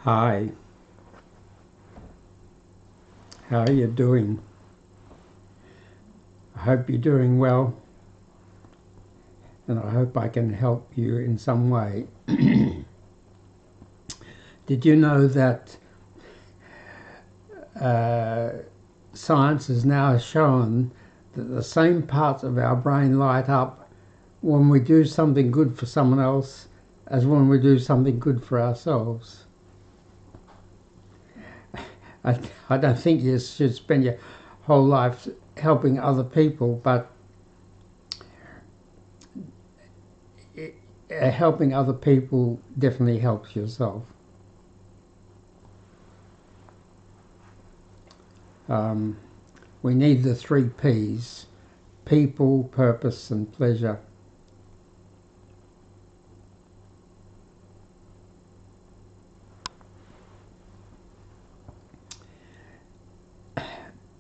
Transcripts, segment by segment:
Hi, how are you doing? I hope you're doing well, and I hope I can help you in some way. Did you know that uh, science has now shown that the same parts of our brain light up when we do something good for someone else as when we do something good for ourselves? I don't think you should spend your whole life helping other people, but helping other people definitely helps yourself. Um, we need the three P's: people, purpose, and pleasure.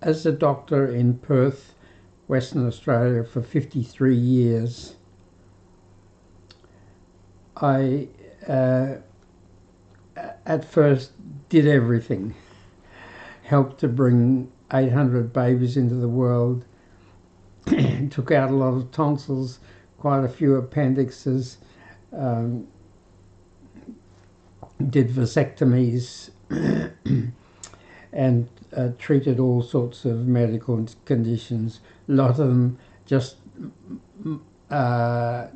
As a doctor in Perth, Western Australia, for 53 years, I at first did everything. Helped to bring 800 babies into the world, took out a lot of tonsils, quite a few appendixes, um, did vasectomies, and treated all sorts of medical conditions. A lot of them just uh,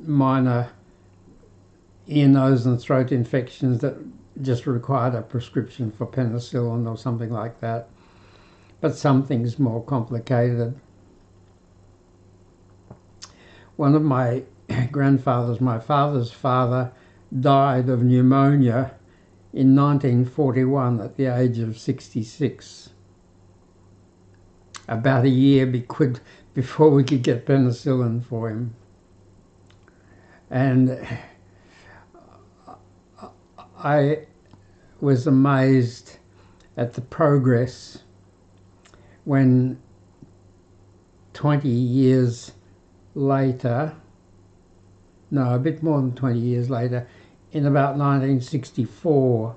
minor ear, nose, and throat infections that just required a prescription for penicillin or something like that. But some things more complicated. One of my grandfathers, my father's father, died of pneumonia in 1941 at the age of 66. About a year before we could get penicillin for him. And I was amazed at the progress when 20 years later, no, a bit more than 20 years later, in about 1964,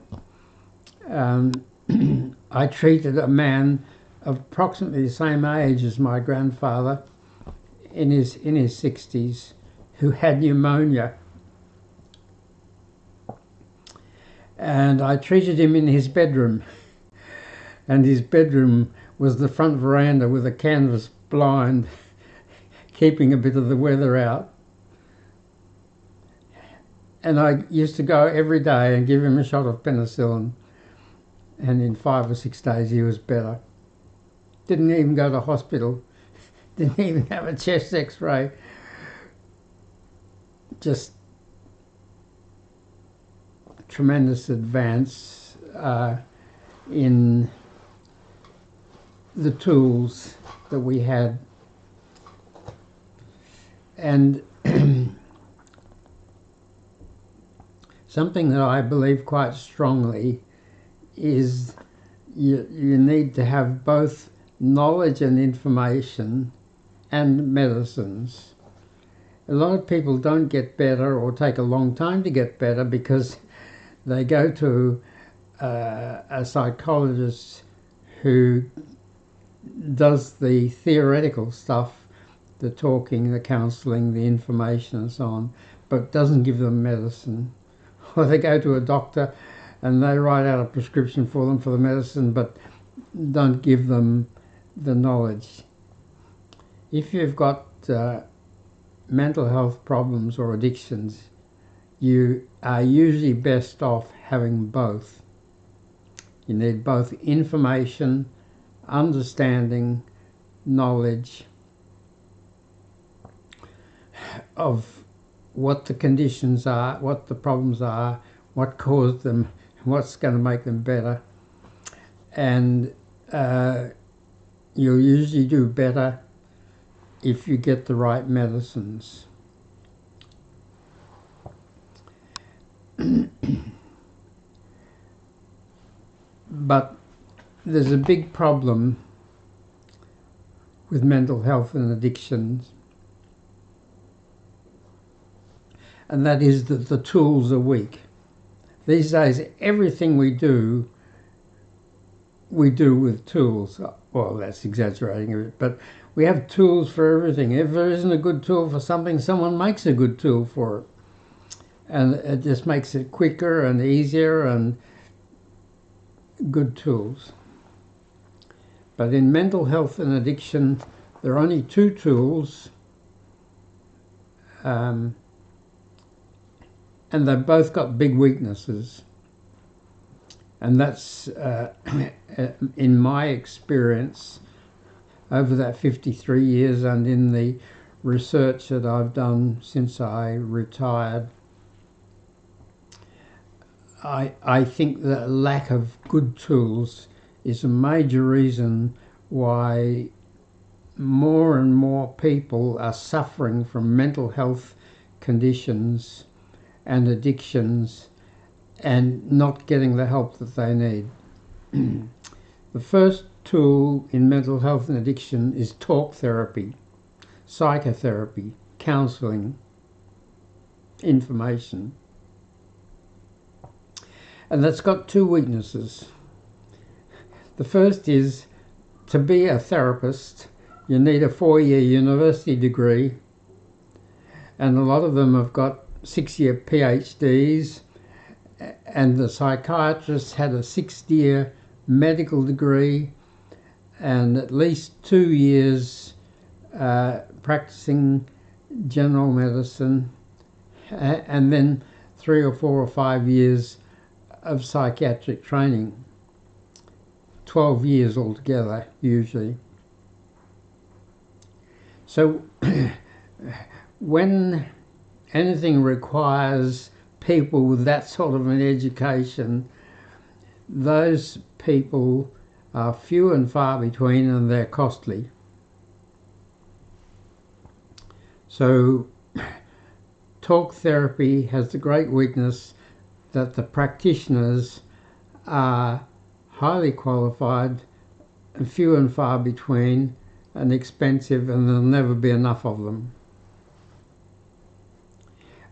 I treated a man of approximately the same age as my grandfather, in his 60s, who had pneumonia. And I treated him in his bedroom. And his bedroom was the front veranda with a canvas blind, keeping a bit of the weather out. And I used to go every day and give him a shot of penicillin. And in 5 or 6 days he was better. Didn't even go to hospital. Didn't even have a chest x-ray. Just tremendous advance in the tools that we had. And something that I believe quite strongly is you need to have both knowledge and information and medicines. A lot of people don't get better or take a long time to get better because they go to a psychologist who does the theoretical stuff, the talking, the counselling, the information and so on, but doesn't give them medicine. Or they go to a doctor and they write out a prescription for them for the medicine but don't give them the knowledge. If you've got mental health problems or addictions, you are usually best off having both. You need both information, understanding, knowledge of what the conditions are, what the problems are, what caused them, what's going to make them better. And you'll usually do better if you get the right medicines. But there's a big problem with mental health and addictions, and that is that the tools are weak. These days, everything we do with tools. Well, that's exaggerating a bit, but we have tools for everything. If there isn't a good tool for something, someone makes a good tool for it. And it just makes it quicker and easier, and good tools. But in mental health and addiction, there are only two tools, and they've both got big weaknesses. And that's, in my experience, over that 53 years and in the research that I've done since I retired, I think that lack of good tools is a major reason why more and more people are suffering from mental health conditions and addictions and not getting the help that they need. The first tool in mental health and addiction is talk therapy, psychotherapy, counselling, information. And that's got two weaknesses. The first is, to be a therapist, you need a 4-year university degree, and a lot of them have got 6-year PhDs, and the psychiatrist had a 6-year medical degree and at least 2 years practicing general medicine, and then 3 or 4 or 5 years of psychiatric training. 12 years altogether, usually. So when anything requires people with that sort of an education, those people are few and far between, and they're costly. So talk therapy has the great weakness that the practitioners are highly qualified and few and far between and expensive, and there'll never be enough of them.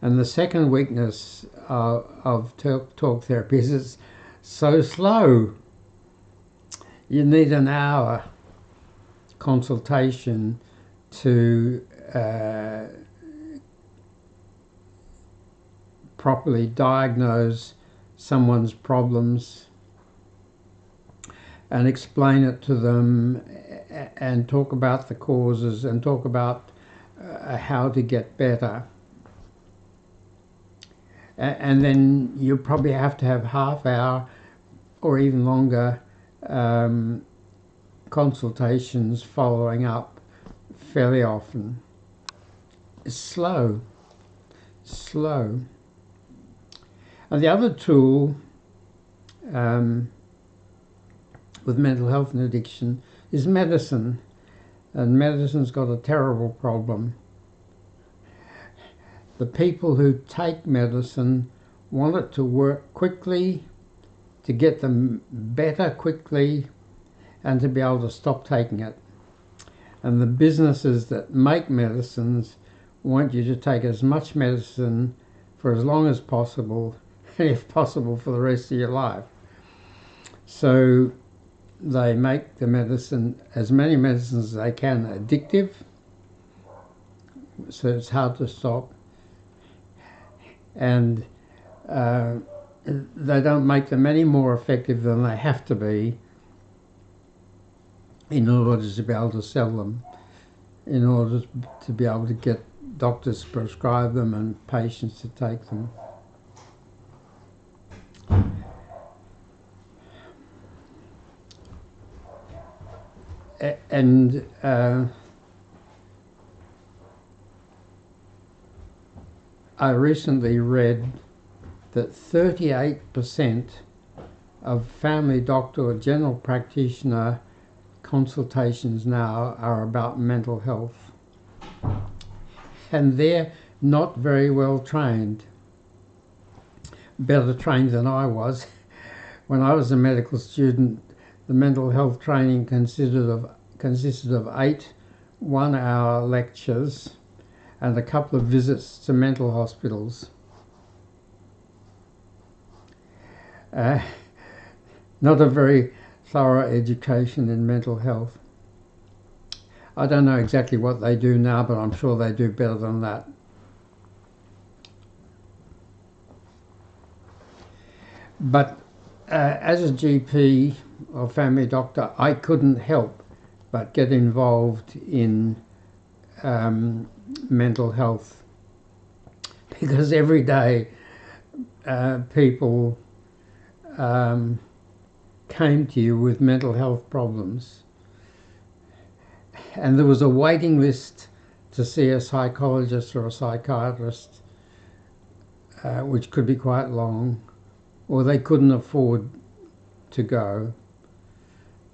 And the second weakness of talk therapy is it's so slow. You need an hour consultation to properly diagnose someone's problems and explain it to them and talk about the causes and talk about how to get better. And then you probably have to have half-hour or even longer consultations following up fairly often. It's slow. And the other tool with mental health and addiction is medicine. And medicine's got a terrible problem. The people who take medicine want it to work quickly, to get them better quickly, and to be able to stop taking it. And the businesses that make medicines want you to take as much medicine for as long as possible, and if possible for the rest of your life. So they make the medicine, as many medicines as they can, addictive, so it's hard to stop. And they don't make them any more effective than they have to be in order to be able to sell them, in order to be able to get doctors to prescribe them and patients to take them. And I recently read that 38% of family doctor or general practitioner consultations now are about mental health. And they're not very well trained. Better trained than I was. When I was a medical student, the mental health training consisted of 8 one-hour lectures and a couple of visits to mental hospitals. Uh, not a very thorough education in mental health. I don't know exactly what they do now, but I'm sure they do better than that. But as a GP or family doctor, I couldn't help but get involved in mental health, because every day people came to you with mental health problems, and there was a waiting list to see a psychologist or a psychiatrist, which could be quite long, or they couldn't afford to go.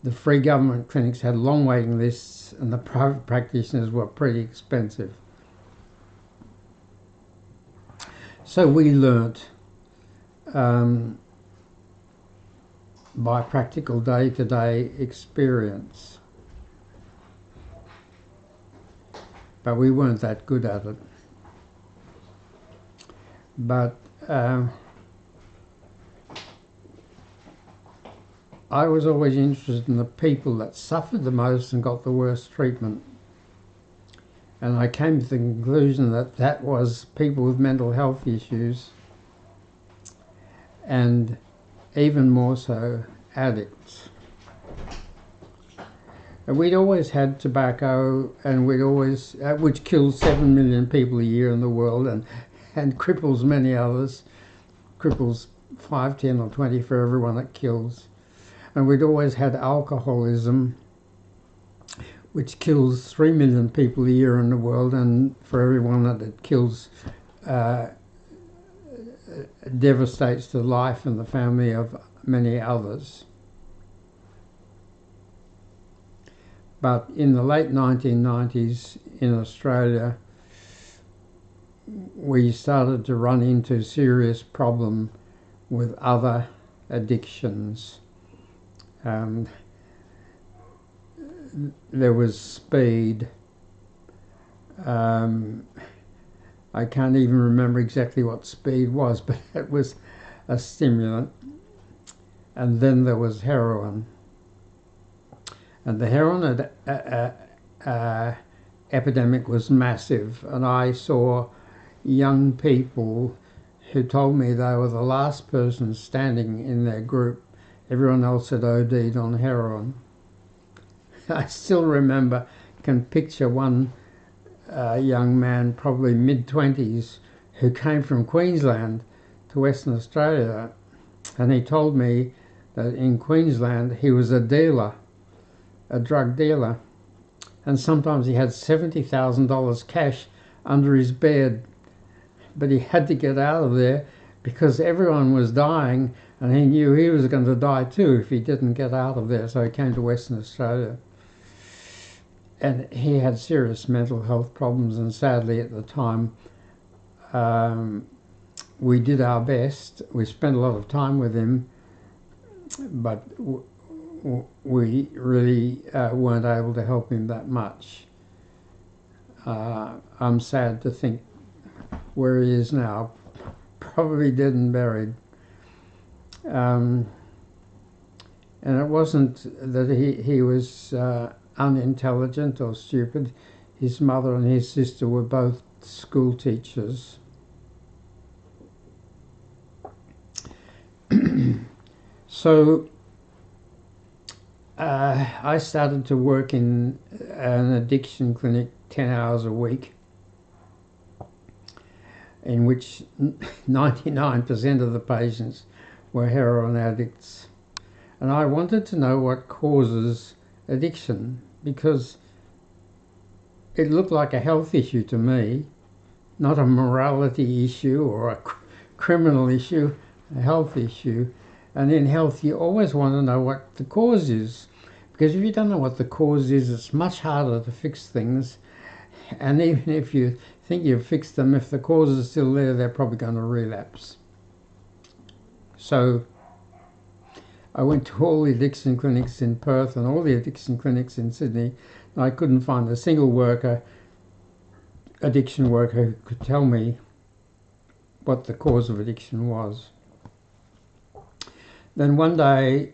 The free government clinics had long waiting lists, and the private practitioners were pretty expensive. So we learnt by practical day-to-day experience, but we weren't that good at it. But I was always interested in the people that suffered the most and got the worst treatment. And I came to the conclusion that that was people with mental health issues, and even more so, addicts. And we'd always had tobacco, and we'd always, which kills 7 million people a year in the world, and cripples many others, cripples 5, 10 or 20 for everyone it kills. And we'd always had alcoholism, which kills 3 million people a year in the world, and for everyone that it kills, devastates the life and the family of many others. But in the late 1990s in Australia, we started to run into serious problem with other addictions. There was speed. I can't even remember exactly what speed was, but it was a stimulant. And then there was heroin. And the heroin epidemic was massive, and I saw young people who told me they were the last person standing in their group. Everyone else had OD'd on heroin. I still remember, can picture one young man, probably mid-20s, who came from Queensland to Western Australia, and he told me that in Queensland he was a dealer, a drug dealer, and sometimes he had $70,000 cash under his bed, but he had to get out of there because everyone was dying, and he knew he was going to die too if he didn't get out of there, so he came to Western Australia. And he had serious mental health problems, and sadly at the time we did our best. We spent a lot of time with him, but we really weren't able to help him that much. I'm sad to think where he is now, probably dead and buried. And it wasn't that he was unintelligent or stupid. His mother and his sister were both school teachers. So I started to work in an addiction clinic 10 hours a week, in which 99% of the patients were heroin addicts. And I wanted to know what causes addiction, because it looked like a health issue to me, not a morality issue or a criminal issue, a health issue. And in health you always want to know what the cause is, because if you don't know what the cause is, it's much harder to fix things. And even if you think you've fixed them, if the cause is still there, they're probably going to relapse. So I went to all the addiction clinics in Perth and all the addiction clinics in Sydney, and I couldn't find a single addiction worker who could tell me what the cause of addiction was. Then one day,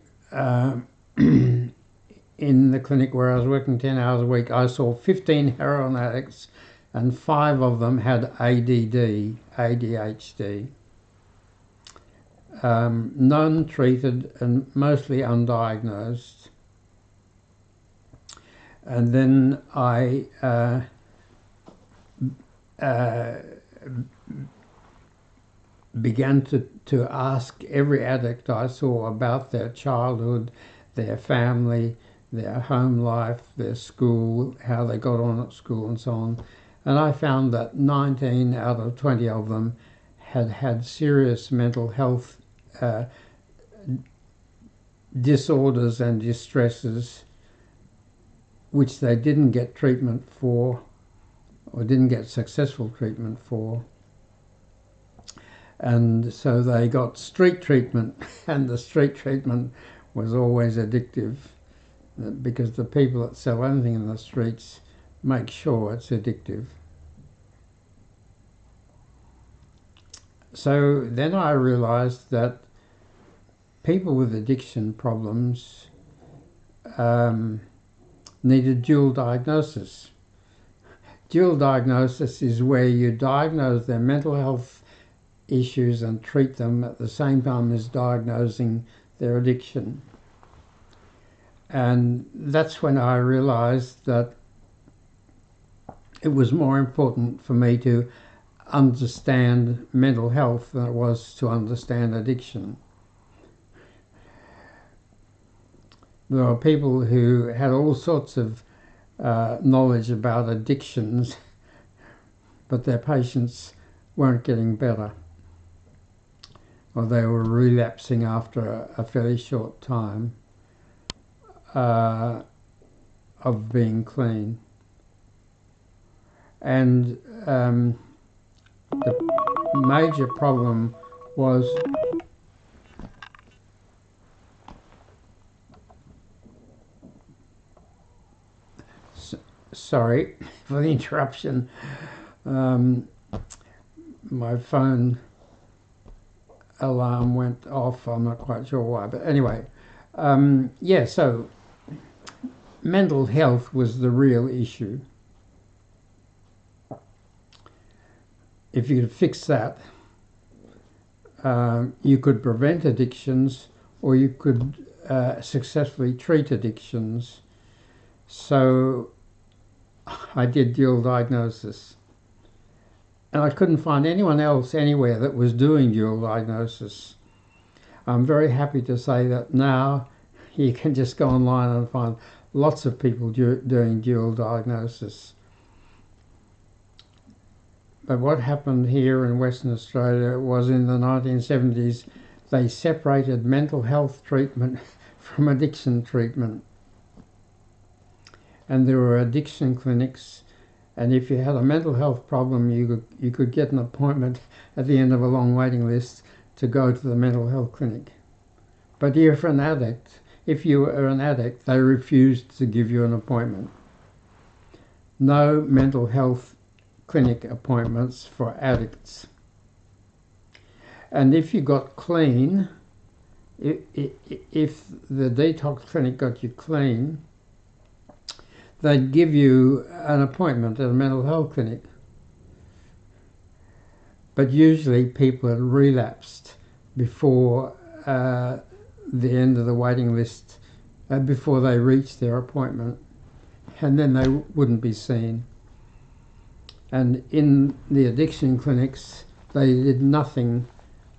in the clinic where I was working 10 hours a week, I saw 15 heroin addicts, and 5 of them had ADD, ADHD. None treated and mostly undiagnosed. And then I began to ask every addict I saw about their childhood, their family, their home life, their school, how they got on at school and so on. And I found that 19 out of 20 of them had had serious mental health disorders and distresses which they didn't get treatment for, or didn't get successful treatment for. And so they got street treatment, and the street treatment was always addictive, because the people that sell anything in the streets make sure it's addictive. So then I realized that people with addiction problems needed dual diagnosis. Dual diagnosis is where you diagnose their mental health issues and treat them at the same time as diagnosing their addiction. And that's when I realized that it was more important for me to understand mental health than it was to understand addiction. There are people who had all sorts of knowledge about addictions, but their patients weren't getting better, or they were relapsing after a fairly short time of being clean. And the major problem was sorry for the interruption. My phone alarm went off. I'm not quite sure why, but anyway, yeah, so mental health was the real issue. If you could fix that, you could prevent addictions, or you could successfully treat addictions. So I did dual diagnosis, and I couldn't find anyone else anywhere that was doing dual diagnosis. I'm very happy to say that now you can just go online and find lots of people doing dual diagnosis. But what happened here in Western Australia was in the 1970s, they separated mental health treatment from addiction treatment. And there were addiction clinics, and if you had a mental health problem, you could get an appointment at the end of a long waiting list to go to the mental health clinic. But if you were an addict, they refused to give you an appointment. No mental health clinic appointments for addicts. And if you got clean, if the detox clinic got you clean, they'd give you an appointment at a mental health clinic. But usually people had relapsed before the end of the waiting list, before they reached their appointment, and then they wouldn't be seen. And in the addiction clinics, they did nothing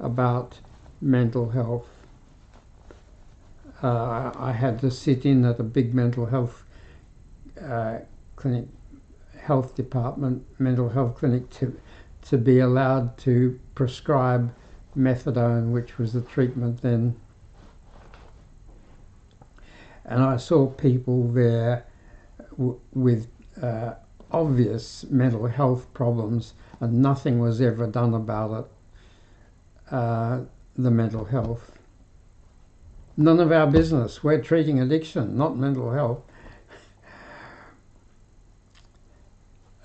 about mental health. I had to sit in at a big mental health clinic, health department, mental health clinic, to be allowed to prescribe methadone, which was the treatment then. And I saw people there with obvious mental health problems, and nothing was ever done about it, the mental health. None of our business. We're treating addiction, not mental health.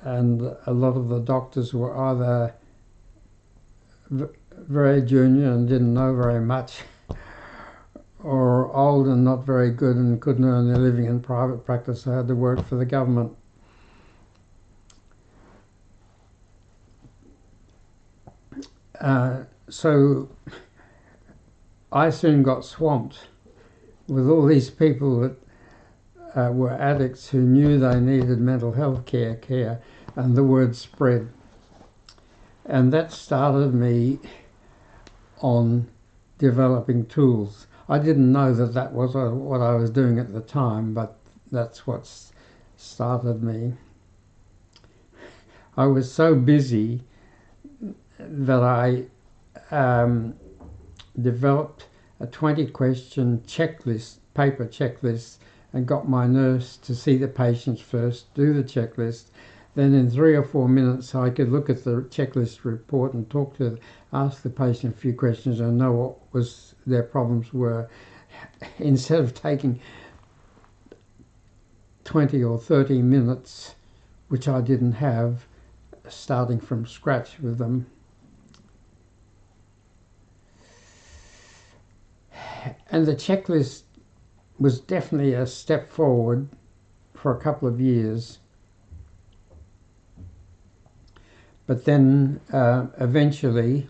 And a lot of the doctors were either very junior and didn't know very much, or old and not very good and couldn't earn their living in private practice. I had to work for the government. So I soon got swamped with all these people that were addicts who knew they needed mental health care, and the word spread. And that started me on developing tools. I didn't know that that was what I was doing at the time, but that's what started me. I was so busy that I developed a 20-question checklist, paper checklist, and got my nurse to see the patients first, do the checklist. Then in 3 or 4 minutes I could look at the checklist report and ask the patient a few questions and know what their problems were, instead of taking 20 or 30 minutes, which I didn't have, starting from scratch with them. And the checklist was definitely a step forward for a couple of years. But then eventually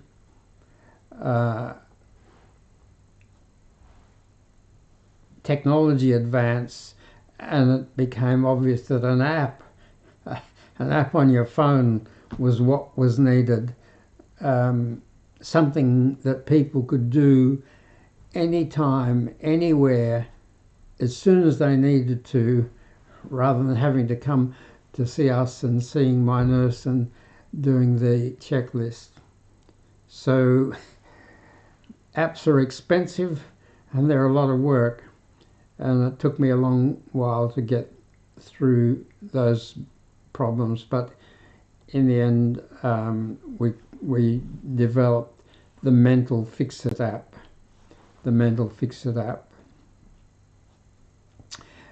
technology advanced, and it became obvious that an app on your phone was what was needed, something that people could do anytime, anywhere, as soon as they needed to, rather than having to come to see us and seeing my nurse and doing the checklist. So apps are expensive and they're a lot of work, and it took me a long while to get through those problems, but in the end we developed the Mental Fix-It app.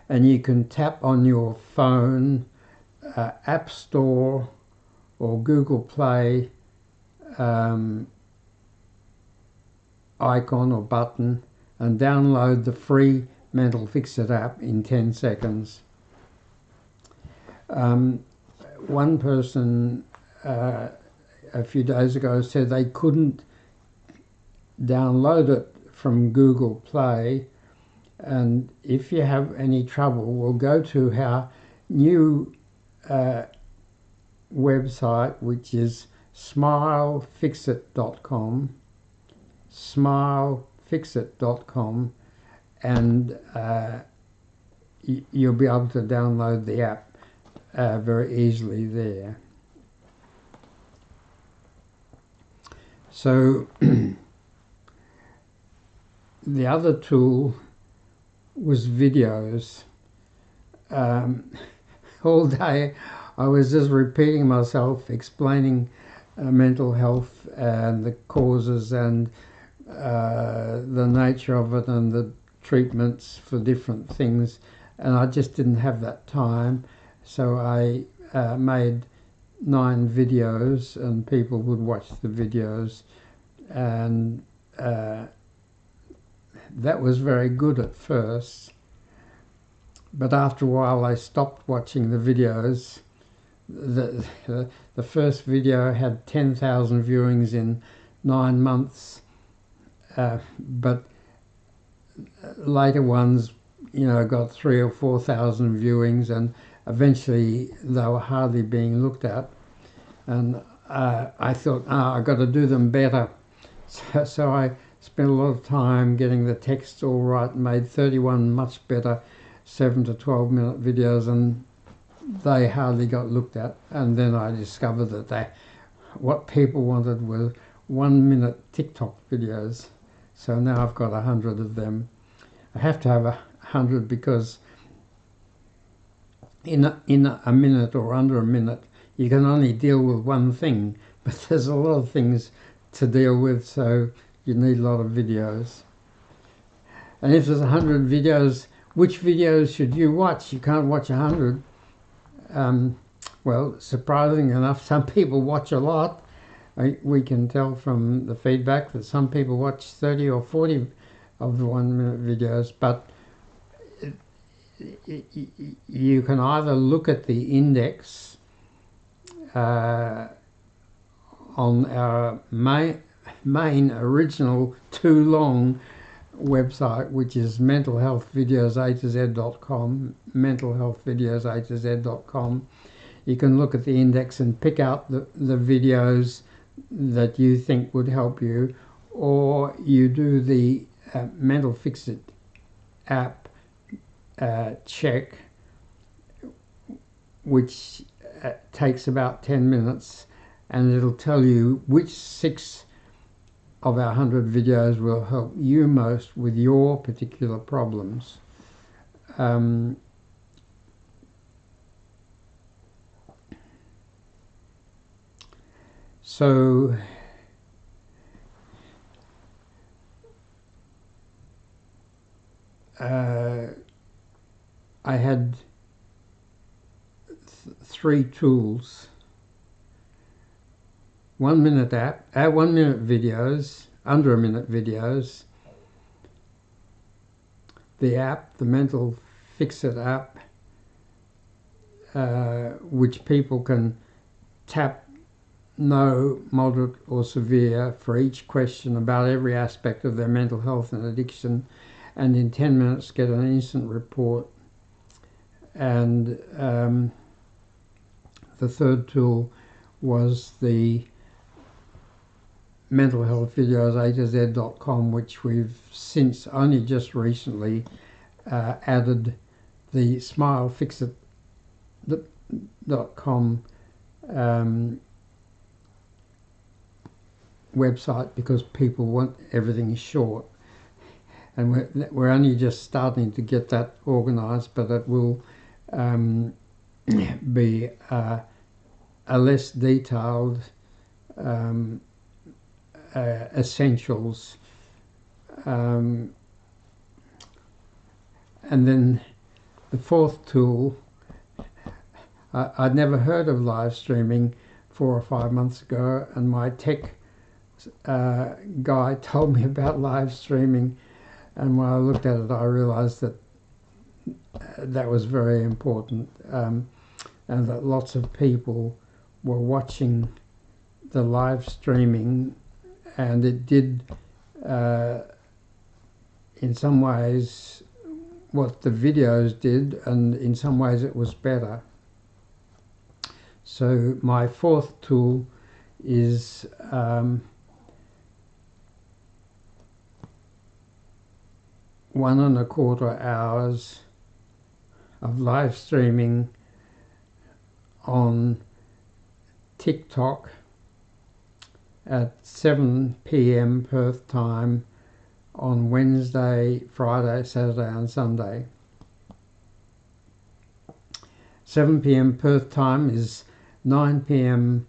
And you can tap on your phone, App Store or Google Play icon or button and download the free Mental Fix-It app in 10 seconds. One person a few days ago said they couldn't download it from Google Play, and if you have any trouble, we'll go to our new website, which is smilefixit.com, smilefixit.com, and you'll be able to download the app very easily there. So the other tool was videos. All day I was just repeating myself, explaining mental health and the causes and the nature of it and the treatments for different things, and I just didn't have that time, so I made 9 videos, and people would watch the videos, and that was very good at first, but after a while I stopped watching the videos. The first video had 10,000 viewings in 9 months, but later ones, got 3,000 or 4,000 viewings, and eventually they were hardly being looked at. And I thought, I've got to do them better. So I spent a lot of time getting the text all right, and made 31 much better 7 to 12 minute videos, and they hardly got looked at. And then I discovered that what people wanted were 1 minute TikTok videos. So now I've got 100 of them. I have to have 100 because in a minute or under a minute you can only deal with one thing, but there's a lot of things to deal with, so you need a lot of videos. And if there's 100 videos, which videos should you watch? You can't watch 100. Well, surprisingly enough, some people watch a lot. We can tell from the feedback that some people watch 30 or 40 of the 1-minute videos, but you can either look at the index on our main original too long website, which is mentalhealthvideos.com, mentalhealthvideos.com. You can look at the index and pick out the videos that you think would help you, or you do the Mental Fix It app check, which takes about 10 minutes, and it'll tell you which 6 of our 100 videos will help you most with your particular problems. So I had 3 tools: 1-minute app, 1-minute videos, under a minute videos, the app, the Mental Fix It app, which people can tap no, moderate or severe for each question about every aspect of their mental health and addiction, and in 10 minutes get an instant report. And the third tool was the mentalhealthvideos.com, which we've since only just recently added the smilefixit.com website, because people want everything short, and we're only just starting to get that organized, but it will be a less detailed essentials, and then the fourth tool, I'd never heard of live streaming 4 or 5 months ago, and my tech guy told me about live streaming, and when I looked at it I realized that that was very important, and that lots of people were watching the live streaming, and it did in some ways what the videos did, and in some ways it was better. So my fourth tool is 1.25 hours of live streaming on TikTok at 7 p.m. Perth time on Wednesday, Friday, Saturday and Sunday. 7 p.m. Perth time is 9 p.m.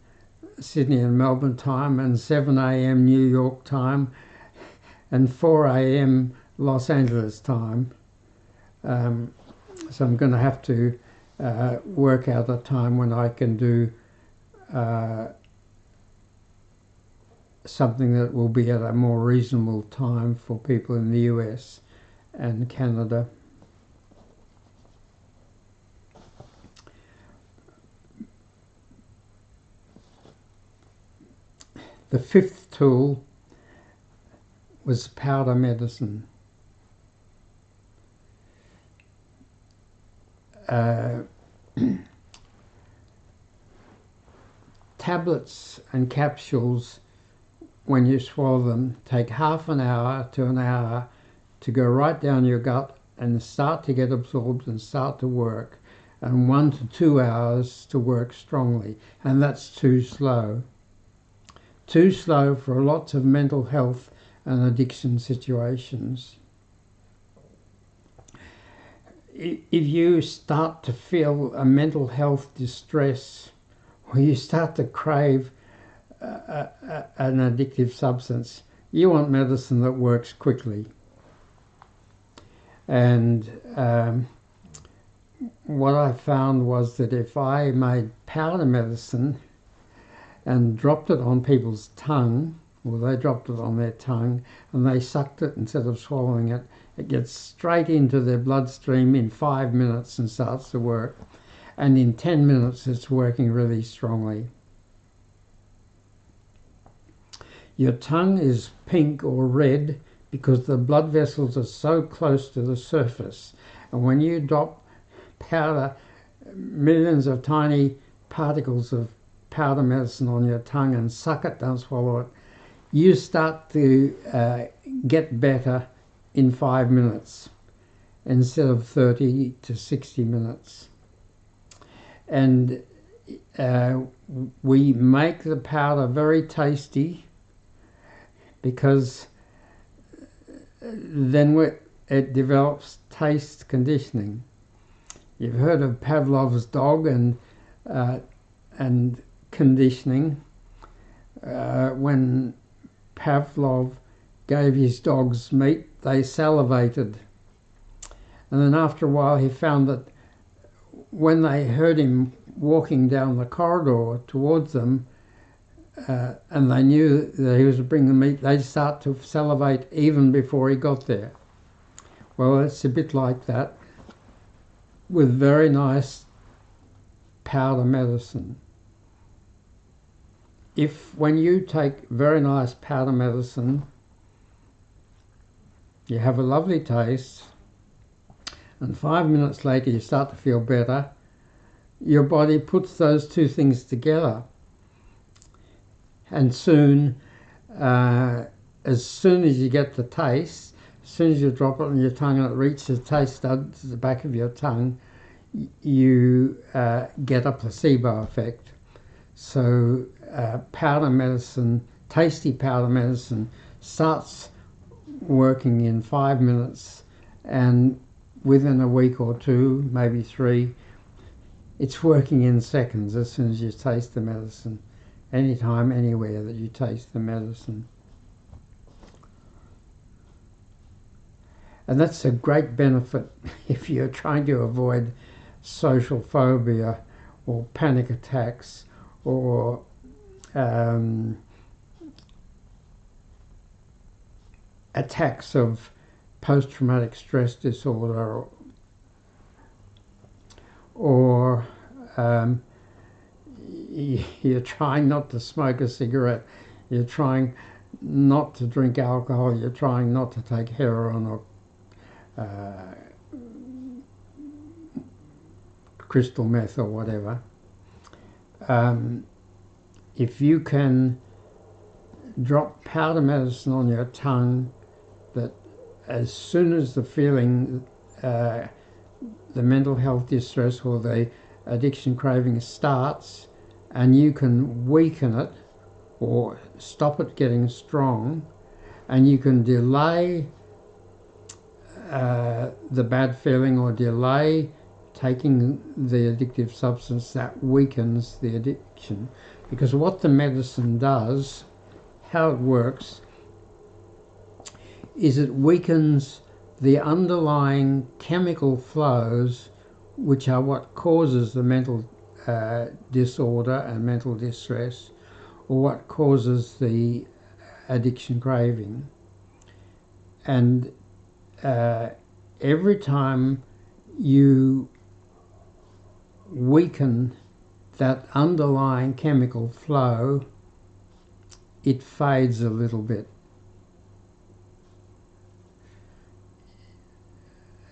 Sydney and Melbourne time, and 7 a.m. New York time, and 4 a.m. Los Angeles time. So I'm going to have to work out a time when I can do something that will be at a more reasonable time for people in the US and Canada. The fifth tool was powder medicine. Tablets and capsules, when you swallow them, take half an hour to an hour to go right down your gut and start to get absorbed and start to work, and 1 to 2 hours to work strongly, and that's too slow. Too slow for lots of mental health and addiction situations. If you start to feel a mental health distress, or you start to crave an addictive substance, you want medicine that works quickly. And what I found was that if I made powder medicine and dropped it on people's tongue Well, they dropped it on their tongue and they sucked it instead of swallowing it. It gets straight into their bloodstream in 5 minutes and starts to work. And in 10 minutes, it's working really strongly. Your tongue is pink or red because the blood vessels are so close to the surface. And when you drop powder, millions of tiny particles of powder medicine on your tongue and suck it, don't swallow it, you start to get better in 5 minutes instead of 30 to 60 minutes. And we make the powder very tasty because then it develops taste conditioning. You've heard of Pavlov's dog and conditioning. When Pavlov gave his dogs meat, they salivated. And then after a while he found that when they heard him walking down the corridor towards them, and they knew that he was bringing meat, they'd start to salivate even before he got there. Well, it's a bit like that with very nice powder medicine. If when you take very nice powder medicine, you have a lovely taste, and 5 minutes later you start to feel better, your body puts those two things together. And soon, as soon as you get the taste, as soon as you drop it on your tongue and it reaches the taste buds at the back of your tongue, you get a placebo effect. So powder medicine, tasty powder medicine, starts working in 5 minutes, and within a week or two, maybe 3, it's working in seconds as soon as you taste the medicine. Anytime, anywhere that you taste the medicine. And that's a great benefit if you're trying to avoid social phobia or panic attacks or attacks of post-traumatic stress disorder or you're trying not to smoke a cigarette, you're trying not to drink alcohol, you're trying not to take heroin or crystal meth or whatever. If you can drop powder medicine on your tongue, that as soon as the feeling, the mental health distress or the addiction craving starts, and you can weaken it or stop it getting strong, and you can delay the bad feeling or delay taking the addictive substance, that weakens the addiction. Because what the medicine does, how it works, is it weakens the underlying chemical flows which are what causes the mental disorder and mental distress, or what causes the addiction craving. And every time you weaken that underlying chemical flow, it fades a little bit.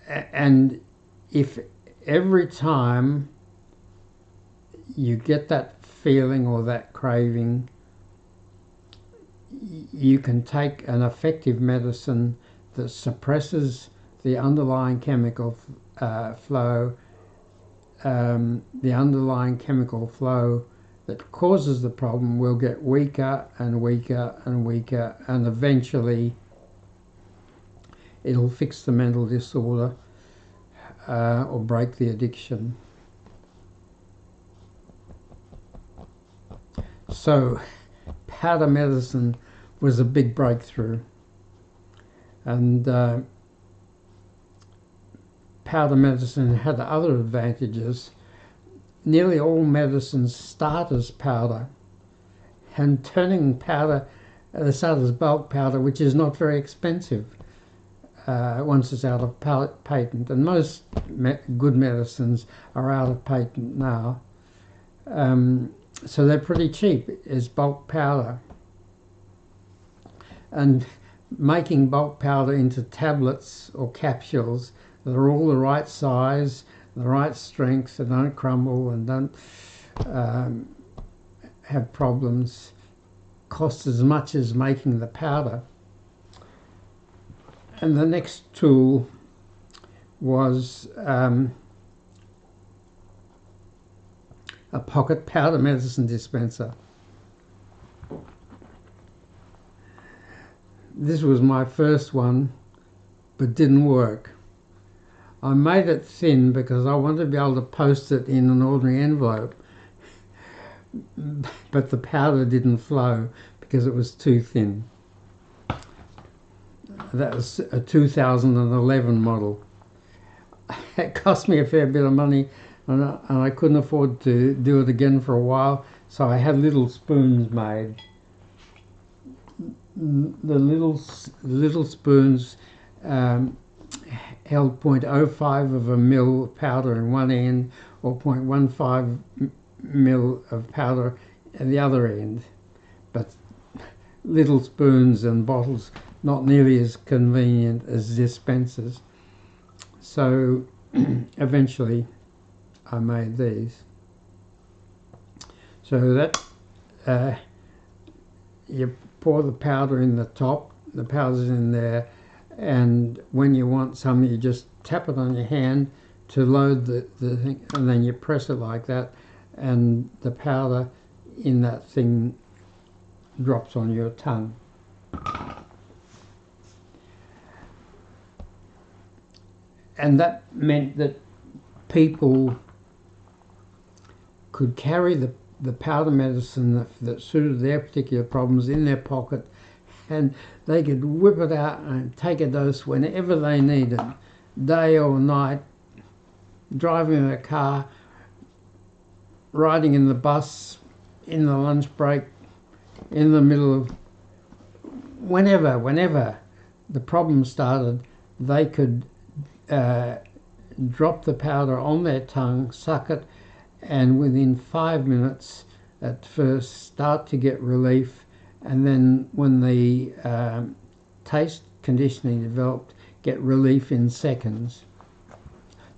And if every time you get that feeling or that craving, you can take an effective medicine that suppresses the underlying chemical flow, the underlying chemical flow that causes the problem will get weaker and weaker and weaker, and eventually it'll fix the mental disorder or break the addiction. So powder medicine was a big breakthrough, and powder medicine had other advantages. Nearly all medicines start as powder, and turning powder They sell as bulk powder, which is not very expensive once it's out of patent. And most good medicines are out of patent now. So they're pretty cheap as bulk powder. And making bulk powder into tablets or capsules that are all the right size, the right strength, and don't crumble and don't have problems, costs as much as making the powder. And the next tool was a pocket powder medicine dispenser. This was my first one, but didn't work. I made it thin because I wanted to be able to post it in an ordinary envelope, but the powder didn't flow because it was too thin. That was a 2011 model. It cost me a fair bit of money, and I couldn't afford to do it again for a while, so I had little spoons made. The little spoons held 0.05 of a mil of powder in one end, or 0.15 mil of powder at the other end. But little spoons and bottles, not nearly as convenient as dispensers. So eventually I made these. So that you pour the powder in the top, the powder's in there, and when you want some you just tap it on your hand to load the thing, and then you press it like that, and the powder in that thing drops on your tongue. And that meant that people could carry the powder medicine that suited their particular problems in their pocket, and they could whip it out and take a dose whenever they needed, day or night, driving in a car, riding in the bus, in the lunch break, in the middle of whenever the problem started, they could drop the powder on their tongue, suck it, and within 5 minutes at first start to get relief, and then when the taste conditioning developed, get relief in seconds.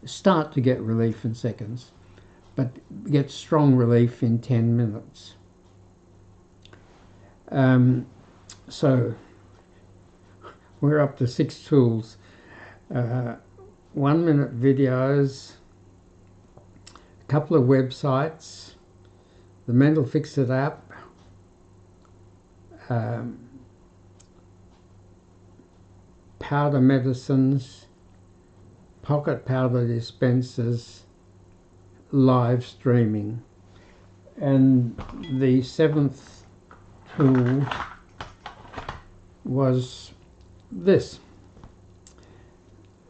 Start to get relief in seconds, but get strong relief in 10 minutes. So we're up to 6 tools. 1-minute videos, a couple of websites, the Mental Fix-It app, powder medicines, pocket powder dispensers, live streaming. And the 7th tool was this.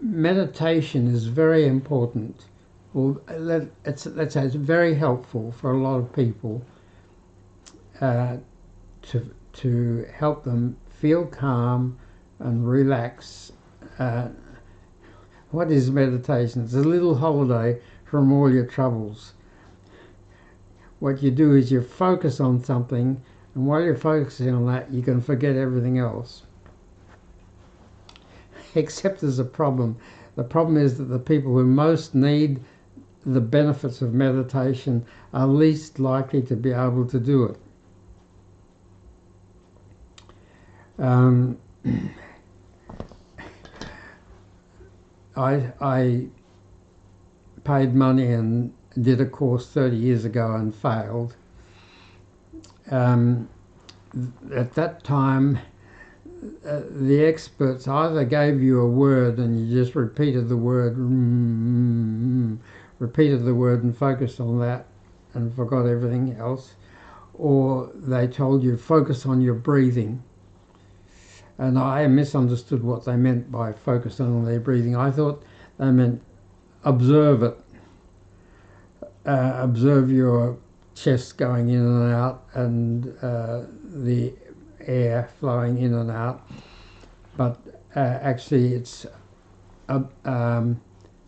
Meditation is very important. Well, let's say it's very helpful for a lot of people to help them feel calm and relax. What is meditation? It's a little holiday from all your troubles. What you do is you focus on something, and while you're focusing on that, you can forget everything else. Except there's a problem. The problem is that the people who most need the benefits of meditation are least likely to be able to do it. I paid money and did a course 30 years ago and failed. At that time, the experts either gave you a word and you just repeated the word, and focused on that and forgot everything else, or they told you focus on your breathing. And I misunderstood what they meant by focus on their breathing. I thought they meant observe it. Observe your chest going in and out, and the air flowing in and out, but actually it's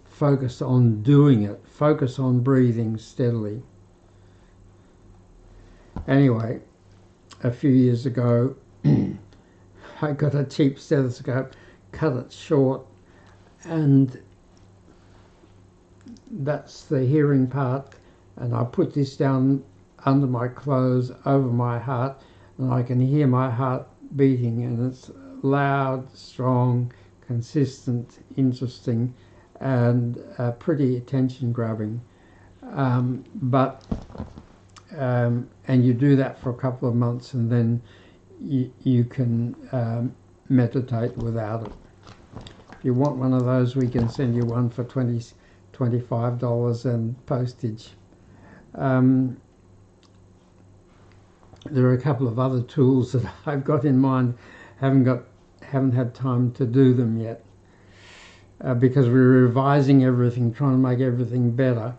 focus on doing it, focus on breathing steadily. Anyway, a few years ago I got a cheap stethoscope, cut it short, and that's the hearing part, and I put this down under my clothes over my heart, and I can hear my heart beating, and it's loud, strong, consistent, interesting, and pretty attention grabbing. And you do that for a couple of months, and then you can meditate without it. If you want one of those, we can send you one for $25 and postage. There are a couple of other tools that I've got in mind. Haven't had time to do them yet because we're revising everything, trying to make everything better.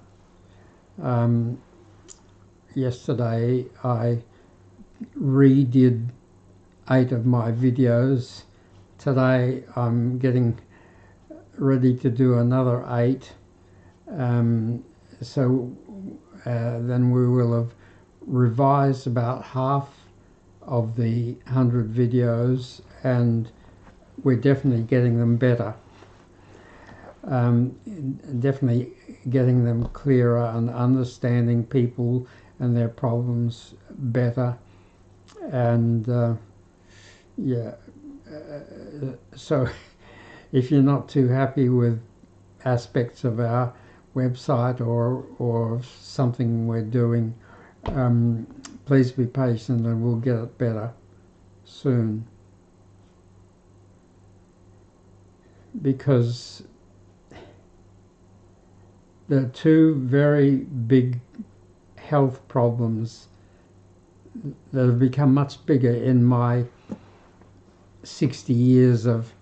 Yesterday I redid 8 of my videos. Today I'm getting ready to do another 8. So then we will have revised about half of the 100 videos, and we're definitely getting them better. Definitely getting them clearer and understanding people and their problems better. And so if you're not too happy with aspects of our website or something we're doing, please be patient and we'll get it better soon. Because there are 2 very big health problems that have become much bigger in my 60 years of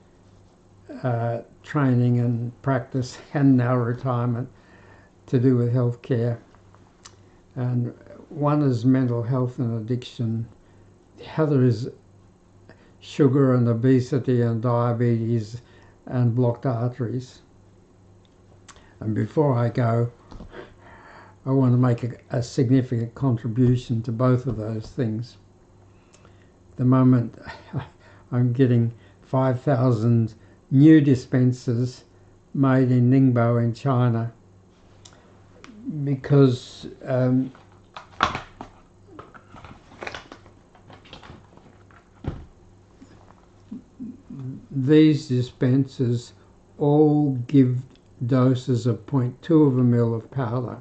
training and practice and now retirement to do with healthcare. And one is mental health and addiction. The other is sugar and obesity and diabetes and blocked arteries. And before I go, I want to make a significant contribution to both of those things. At the moment, I'm getting 5,000 new dispensers made in Ningbo in China because these dispensers all give doses of 0.2 of a mil of powder.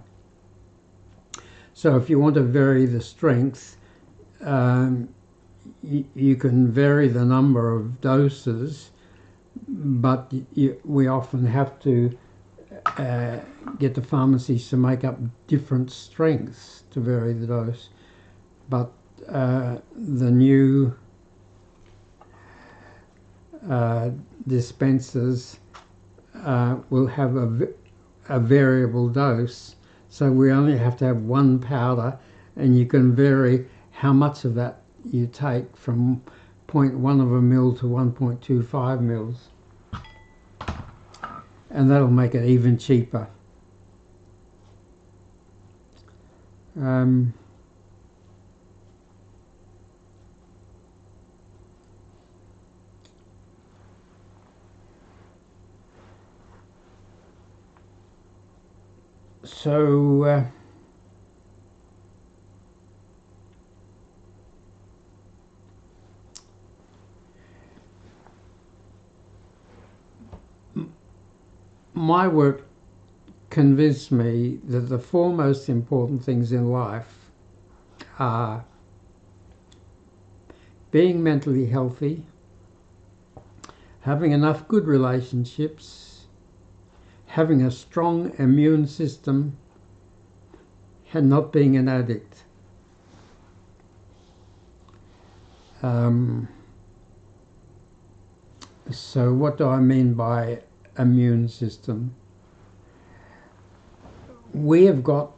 So if you want to vary the strength, you can vary the number of doses, but we often have to get the pharmacies to make up different strengths to vary the dose. But the new dispensers will have a variable dose, so we only have to have one powder, and you can vary how much of that you take from 0.1 of a mil to 1.25 mils, and that'll make it even cheaper. So my work convinced me that the 4 most important things in life are being mentally healthy, having enough good relationships, having a strong immune system, and not being an addict. So what do I mean by immune system? We have got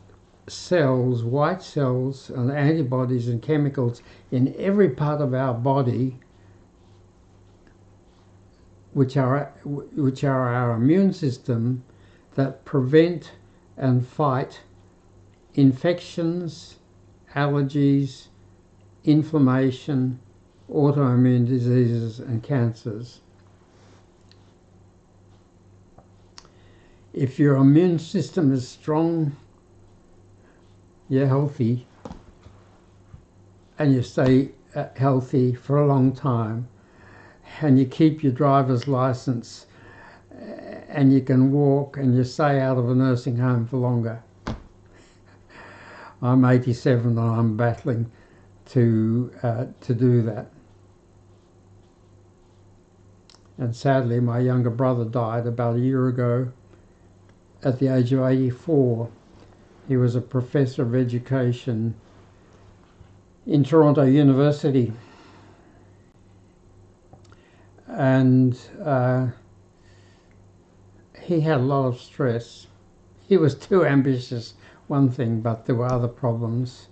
cells, white cells, and antibodies and chemicals in every part of our body, which are our immune system, that prevent and fight infections, allergies, inflammation, autoimmune diseases, and cancers. If your immune system is strong, you're healthy, and you stay healthy for a long time, and you keep your driver's license, and you can walk, and you stay out of a nursing home for longer. I'm 87 and I'm battling to do that. And sadly, my younger brother died about a year ago at the age of 84. He was a professor of education in Toronto University. And he had a lot of stress. He was too ambitious, one thing, but there were other problems.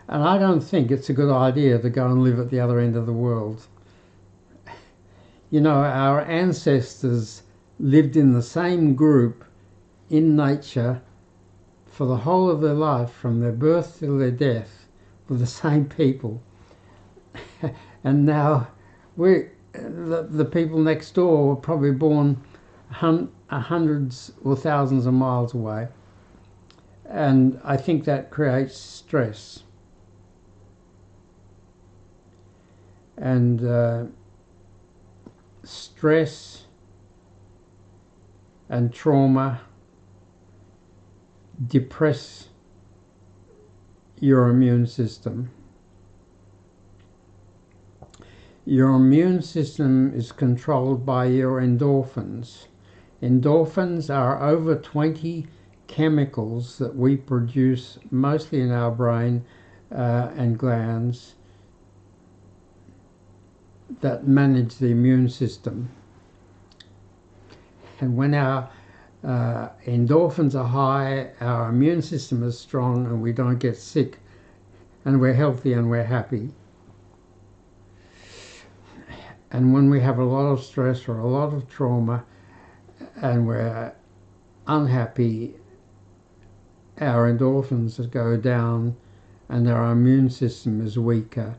And I don't think it's a good idea to go and live at the other end of the world. You know, our ancestors lived in the same group in nature for the whole of their life, from their birth till their death, with the same people. And now the people next door were probably born hundreds or thousands of miles away. And I think that creates stress. And stress and trauma depress your immune system. Your immune system is controlled by your endorphins. Endorphins are over 20 chemicals that we produce mostly in our brain and glands that manage the immune system. And when our endorphins are high, our immune system is strong, and we don't get sick, and we're healthy and we're happy. And when we have a lot of stress or a lot of trauma and we're unhappy, our endorphins go down and our immune system is weaker,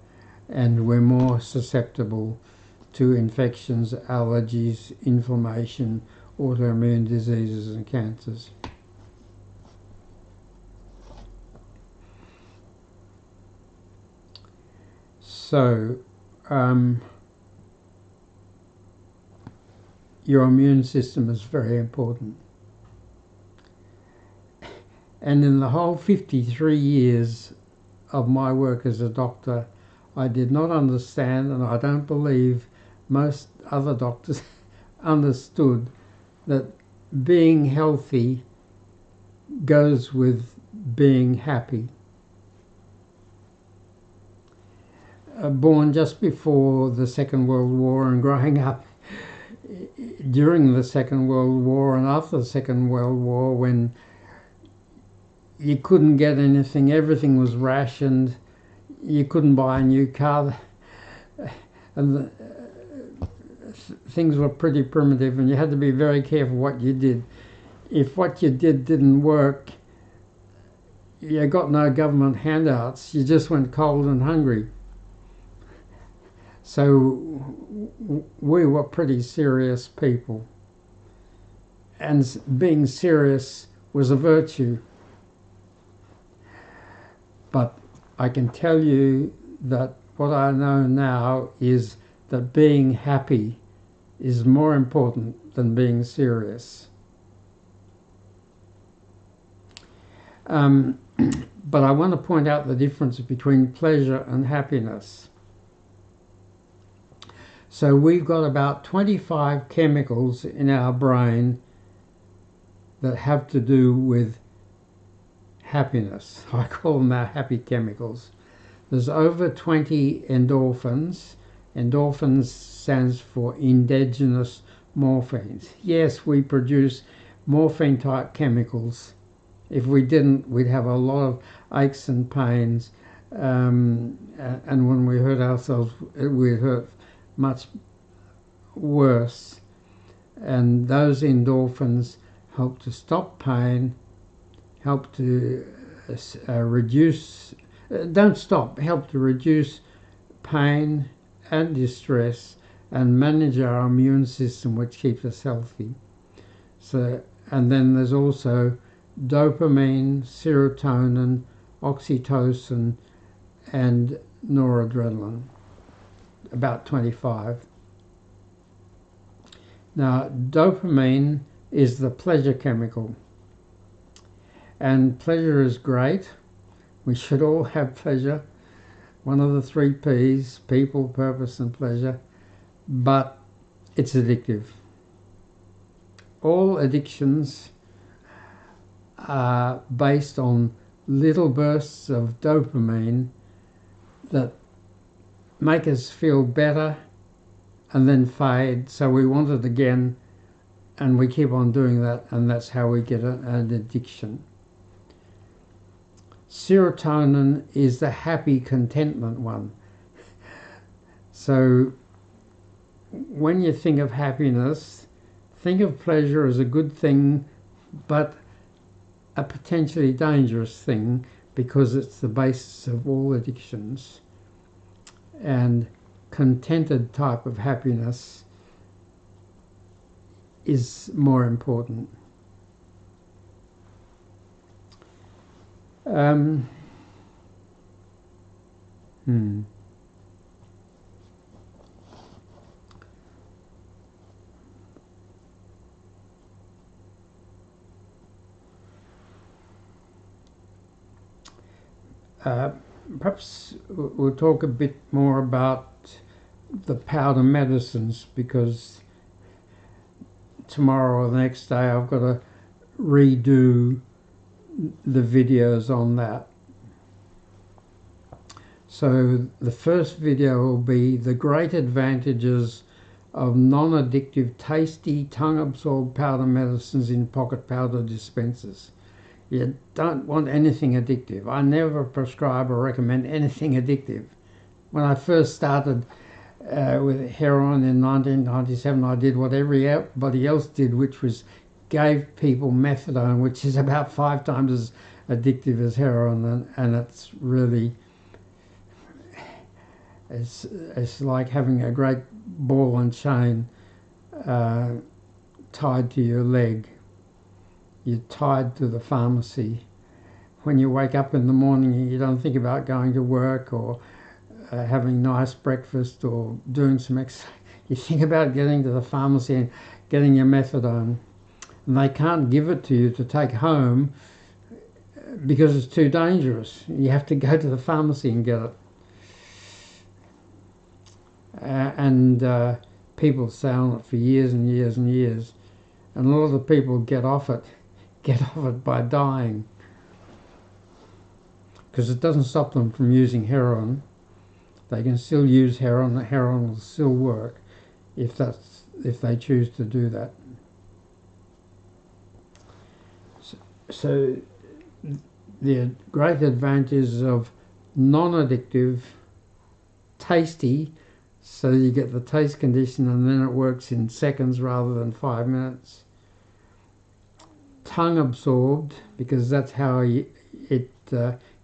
and we're more susceptible to infections, allergies, inflammation, autoimmune diseases, and cancers. So, your immune system is very important. And in the whole 53 years of my work as a doctor, I did not understand, and I don't believe most other doctors understood, that being healthy goes with being happy. Born just before the Second World War and growing up during the Second World War and after the Second World War, when you couldn't get anything, everything was rationed, you couldn't buy a new car, and things were pretty primitive, and you had to be very careful what you did. If what you did didn't work, you got no government handouts, you just went cold and hungry. So we were pretty serious people, and being serious was a virtue. But I can tell you that what I know now is that being happy is more important than being serious. But I want to point out the difference between pleasure and happiness. So we've got about 25 chemicals in our brain that have to do with happiness. I call them our happy chemicals. There's over 20 endorphins. Endorphins stands for endogenous morphines. Yes, we produce morphine-type chemicals If we didn't, we'd have a lot of aches and pains, and when we hurt ourselves, we'd hurt much worse. And those endorphins help to stop pain, help to reduce, don't stop, help to reduce pain and distress and manage our immune system, which keeps us healthy. So, and then there's also dopamine, serotonin, oxytocin, and noradrenaline, about 25. Now, dopamine is the pleasure chemical, and pleasure is great. We should all have pleasure, one of the 3 P's, people, purpose, and pleasure, but it's addictive. All addictions are based on little bursts of dopamine that make us feel better and then fade, so we want it again, and we keep on doing that, and that's how we get an addiction. Serotonin is the happy contentment one. So when you think of happiness, think of pleasure as a good thing, but a potentially dangerous thing, because it's the basis of all addictions. And contented type of happiness is more important. Perhaps we'll talk a bit more about the powder medicines, because tomorrow or the next day I've got to redo the videos on that. So the first video will be the great advantages of non-addictive, tasty, tongue-absorbed powder medicines in pocket powder dispensers. You don't want anything addictive. I never prescribe or recommend anything addictive. When I first started with heroin in 1997, I did what everybody else did, which was gave people methadone, which is about 5 times as addictive as heroin, and it's really, it's like having a great ball and chain tied to your leg. You're tied to the pharmacy. When you wake up in the morning, you don't think about going to work or having nice breakfast or doing some exercise. You think about getting to the pharmacy and getting your methadone. And they can't give it to you to take home because it's too dangerous. You have to go to the pharmacy and get it. People stay on it for years and years and years. And a lot of the people get off it by dying, because it doesn't stop them from using heroin. They can still use heroin. The heroin will still work if they choose to do that. So the great advantages of non-addictive, tasty, so you get the taste condition and then it works in seconds rather than 5 minutes. Tongue absorbed, because that's how it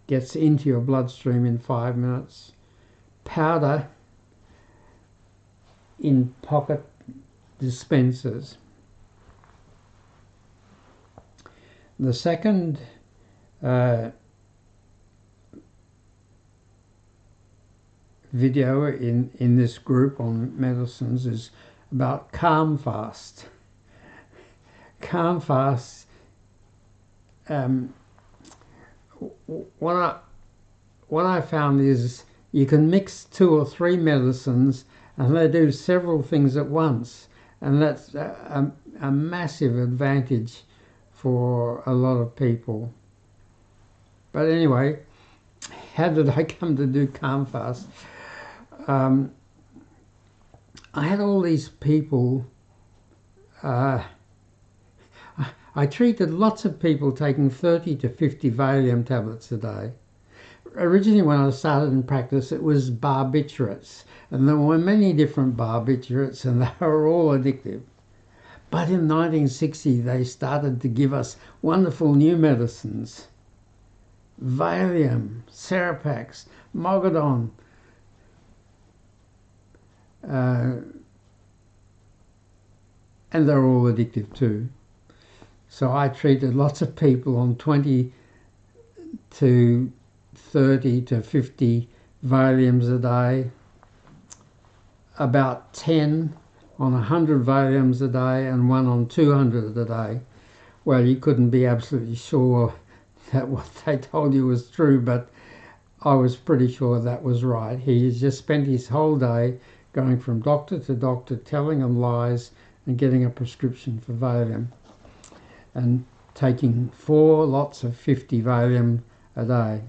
gets into your bloodstream in 5 minutes. Powder in pocket dispensers. The second video in this group on medicines is about Calm Fast. Calm Fast, what I found is you can mix 2 or 3 medicines and they do several things at once, and that's a massive advantage for a lot of people. But anyway, how did I come to do Calm Fast? I had all these people, I I treated lots of people taking 30 to 50 Valium tablets a day. Originally, when I started in practice, it was barbiturates, and there were many different barbiturates, and they were all addictive. But in 1960, they started to give us wonderful new medicines. Valium, Serapax, Mogadon, and they're all addictive too. So I treated lots of people on 20 to 30 to 50 Valiums a day, about 10 on 100 Valiums a day, and 1 on 200 a day. Well, you couldn't be absolutely sure that what they told you was true, but I was pretty sure that was right. He just spent his whole day going from doctor to doctor, telling them lies and getting a prescription for Valium, and taking 4 lots of 50 Valium a day.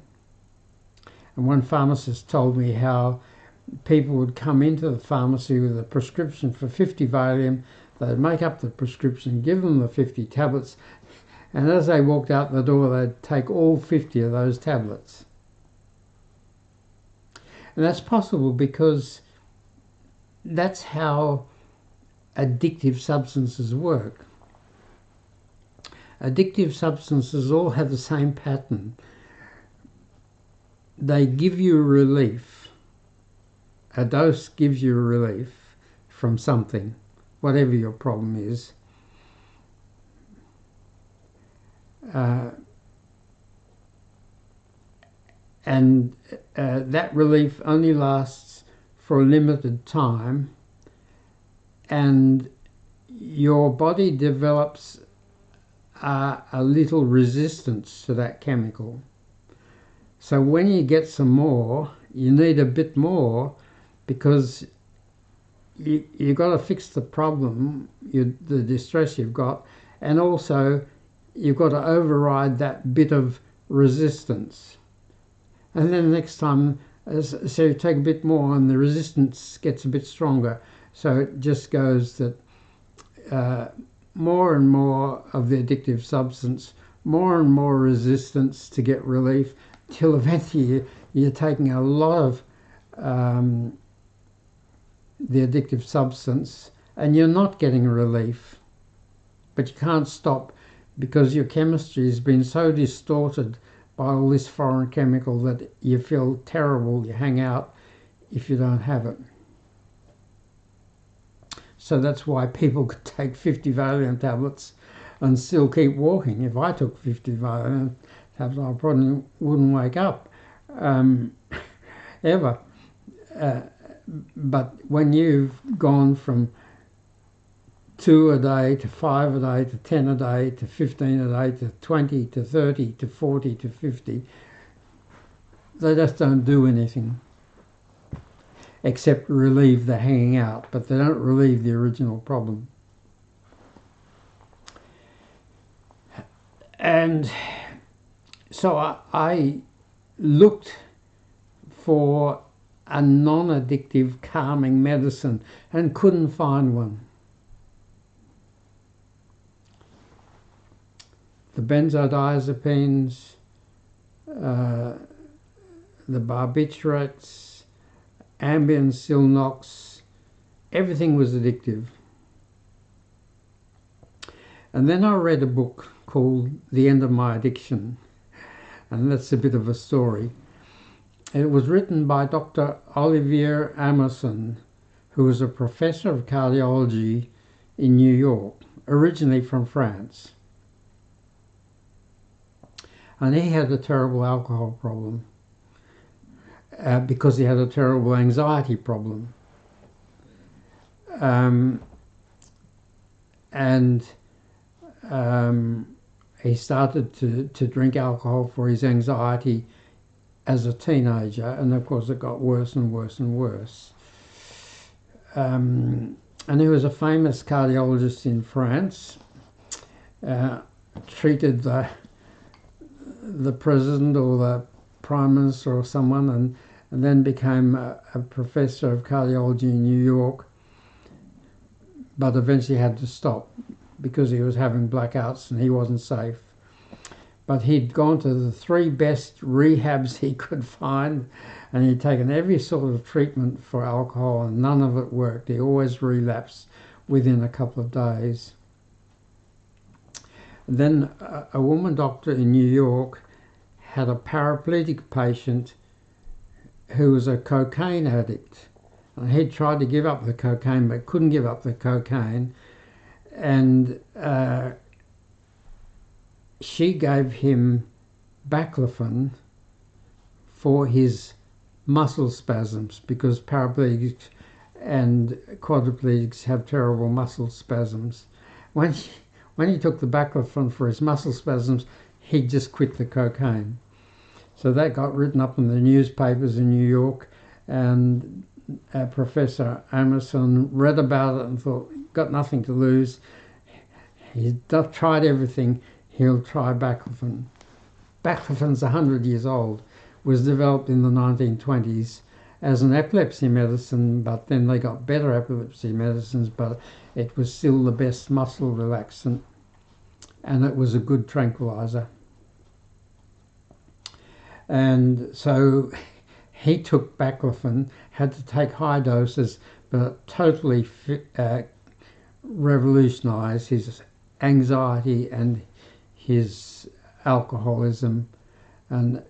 And one pharmacist told me how people would come into the pharmacy with a prescription for 50 Valium, they'd make up the prescription, give them the 50 tablets, and as they walked out the door, they'd take all 50 of those tablets. And that's possible because that's how addictive substances work. Addictive substances all have the same pattern. They give you relief. A dose gives you relief from something, whatever your problem is. And that relief only lasts for a limited time, and your body develops a little resistance to that chemical. So when you get some more, you need a bit more, because you've got to fix the problem, the distress you've got, and also you've got to override that bit of resistance. And then the next time, so you take a bit more and the resistance gets a bit stronger. So it just goes that more and more of the addictive substance, more and more resistance to get relief, till eventually you're taking a lot of the addictive substance and you're not getting relief. But you can't stop because your chemistry has been so distorted by all this foreign chemical that you feel terrible, you hang out if you don't have it. So that's why people could take 50 Valium tablets and still keep walking. If I took 50 Valium tablets, I probably wouldn't wake up ever. But when you've gone from 2 a day to 5 a day to 10 a day to 15 a day to 20 to 30 to 40 to 50, they just don't do anything except relieve the hanging out, but they don't relieve the original problem. And so I looked for a non-addictive calming medicine and couldn't find one. The benzodiazepines, the barbiturates, Ambien, Silnox, everything was addictive. And then I read a book called The End of My Addiction, and that's a bit of a story. It was written by Dr. Olivier Amerson, who was a professor of cardiology in New York, originally from France. And he had a terrible alcohol problem because he had a terrible anxiety problem. He started to drink alcohol for his anxiety as a teenager, and of course it got worse and worse and worse. And he was a famous cardiologist in France, treated the president or the prime minister or someone, and then became a professor of cardiology in New York, but eventually had to stop because he was having blackouts and he wasn't safe. But he'd gone to the 3 best rehabs he could find, and he'd taken every sort of treatment for alcohol, and none of it worked. He always relapsed within a couple of days. Then a woman doctor in New York had a paraplegic patient who was a cocaine addict. And he'd tried to give up the cocaine but couldn't give up the cocaine, and she gave him baclofen for his muscle spasms, because paraplegics and quadriplegics have terrible muscle spasms. When he took the baclofen for his muscle spasms, he just quit the cocaine. So that got written up in the newspapers in New York, and Professor Amerson read about it and thought, got nothing to lose. He's tried everything, he'll try baclofen. Baclofen's 100 years old, was developed in the 1920s as an epilepsy medicine, but then they got better epilepsy medicines, but it was still the best muscle relaxant, and it was a good tranquilizer. And so he took baclofen, had to take high doses, but totally revolutionized his anxiety and his alcoholism, and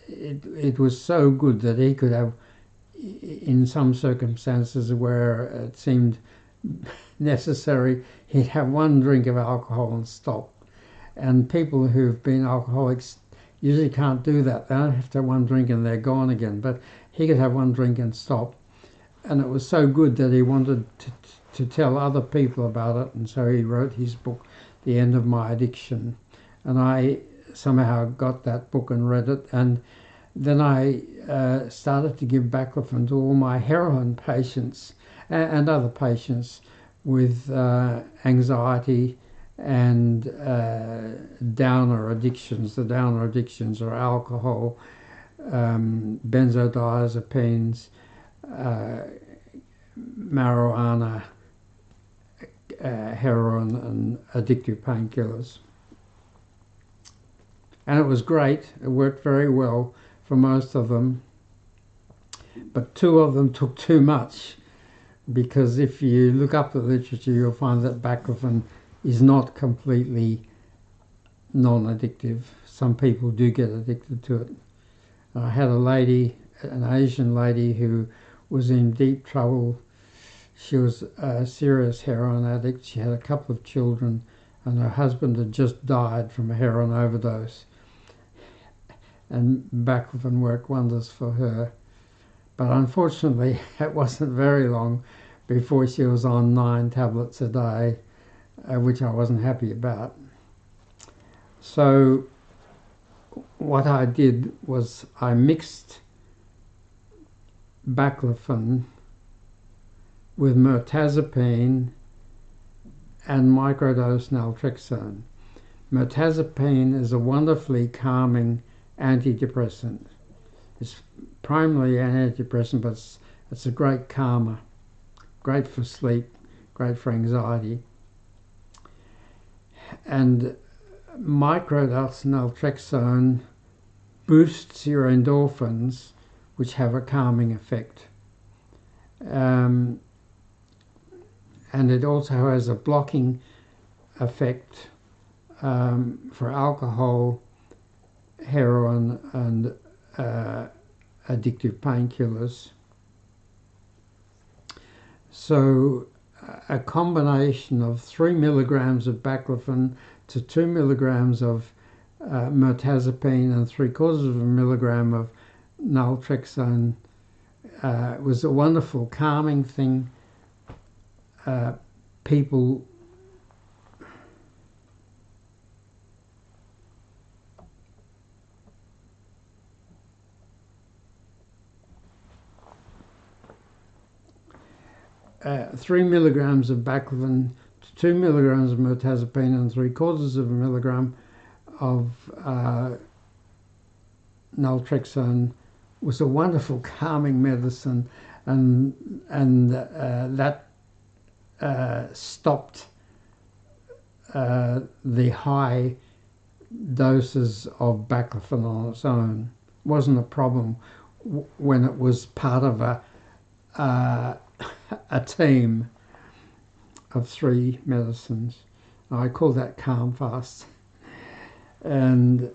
it was so good that he could have, in some circumstances where it seemed necessary, he'd have 1 drink of alcohol and stop. And people who've been alcoholics usually can't do that. They don't have to have 1 drink and they're gone again. But he could have 1 drink and stop. And it was so good that he wanted to tell other people about it. And so he wrote his book, The End of My Addiction. And I somehow got that book and read it. And then I started to give baclofen to all my heroin patients and other patients with anxiety and downer addictions. The downer addictions are alcohol, benzodiazepines, marijuana, heroin, and addictive painkillers. And it was great. It worked very well for most of them. But 2 of them took too much, because if you look up the literature, you'll find that baclofen is not completely non-addictive. Some people do get addicted to it. I had a lady, an Asian lady, who was in deep trouble. She was a serious heroin addict. She had a couple of children, and her husband had just died from a heroin overdose. And baclofen worked wonders for her. But unfortunately, it wasn't very long before she was on 9 tablets a day, which I wasn't happy about. So what I did was I mixed baclofen with mirtazapine and microdose naltrexone. Mirtazapine is a wonderfully calming antidepressant. It's primarily an antidepressant, but it's a great calmer, great for sleep, great for anxiety. And microdose naltrexone boosts your endorphins, which have a calming effect. And it also has a blocking effect for alcohol, heroin, and addictive painkillers. So a combination of 3 milligrams of baclofen to 2 milligrams of mirtazapine and 3/4 of a milligram of naltrexone was a wonderful calming thing. People uh, 3 milligrams of baclofen to 2 milligrams of mirtazapine and 3/4 of a milligram of naltrexone was a wonderful calming medicine, and that stopped the high doses of baclofen on its own. Wasn't a problem when it was part of a team of 3 medicines. I call that Calm Fast. And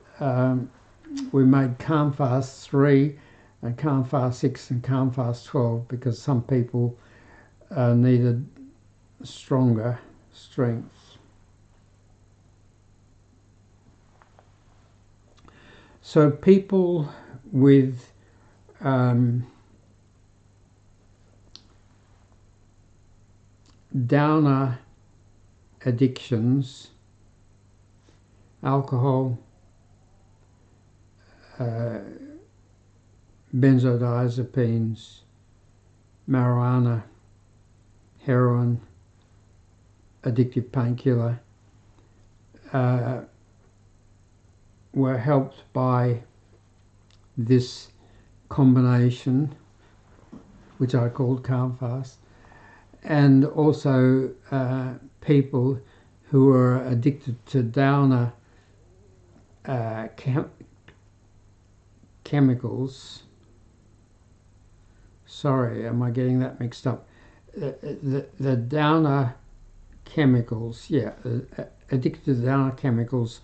we made Calm Fast 3 and Calm Fast 6 and Calm Fast 12 because some people needed stronger strengths. So people with downer addictions, alcohol, benzodiazepines, marijuana, heroin, addictive painkiller, were helped by this combination, which I called Calm Fast, and also people who were addicted to downer chemicals. Sorry, am I getting that mixed up? The downer chemicals, yeah, addicted to downer chemicals,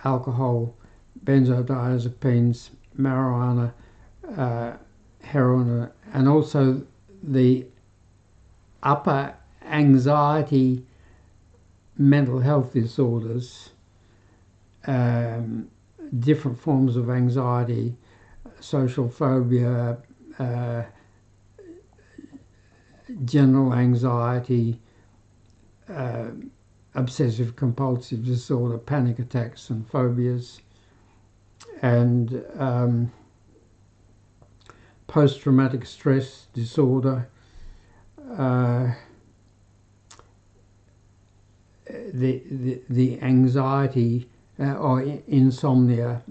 alcohol, benzodiazepines, marijuana, heroin, and also the upper anxiety mental health disorders, different forms of anxiety, social phobia, general anxiety, obsessive compulsive disorder, panic attacks and phobias, and post-traumatic stress disorder, the anxiety or insomnia.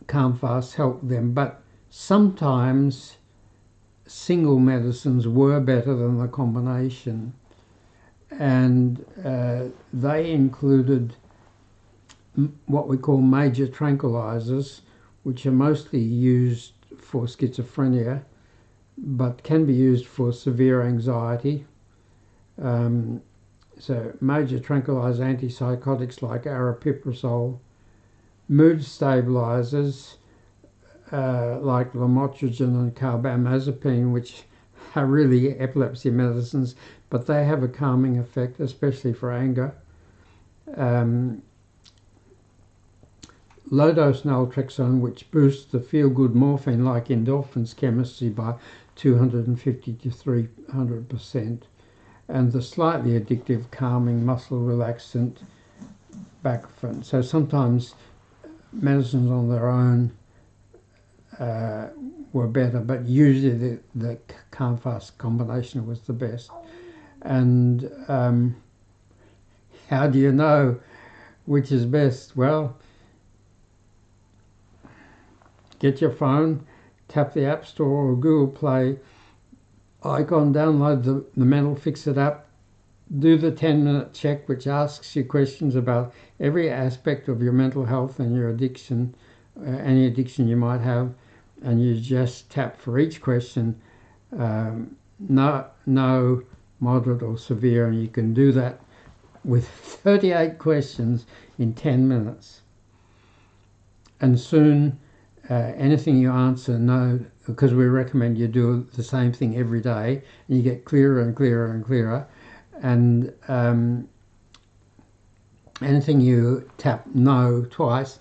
Calm Fast helped them, but sometimes single medicines were better than the combination, and they included what we call major tranquilizers, which are mostly used for schizophrenia but can be used for severe anxiety. So major tranquilizer antipsychotics like aripiprazole, mood stabilizers like lamotrigine and carbamazepine, which are really epilepsy medicines, but they have a calming effect, especially for anger. Low-dose naltrexone, which boosts the feel-good morphine-like endorphins chemistry by 250 to 300%, and the slightly addictive calming muscle relaxant baclofen. So sometimes medicines on their own were better, but usually the Calm Fast combination was the best. And how do you know which is best? Well, get your phone, tap the App Store or Google Play icon, download the Mental Fix It app, do the 10-minute check, which asks you questions about every aspect of your mental health and your addiction, any addiction you might have, and you just tap for each question, no, moderate or severe, and you can do that with 38 questions in 10 minutes. And soon, anything you answer, no, because we recommend you do the same thing every day, and you get clearer and clearer and clearer. And anything you tap no twice,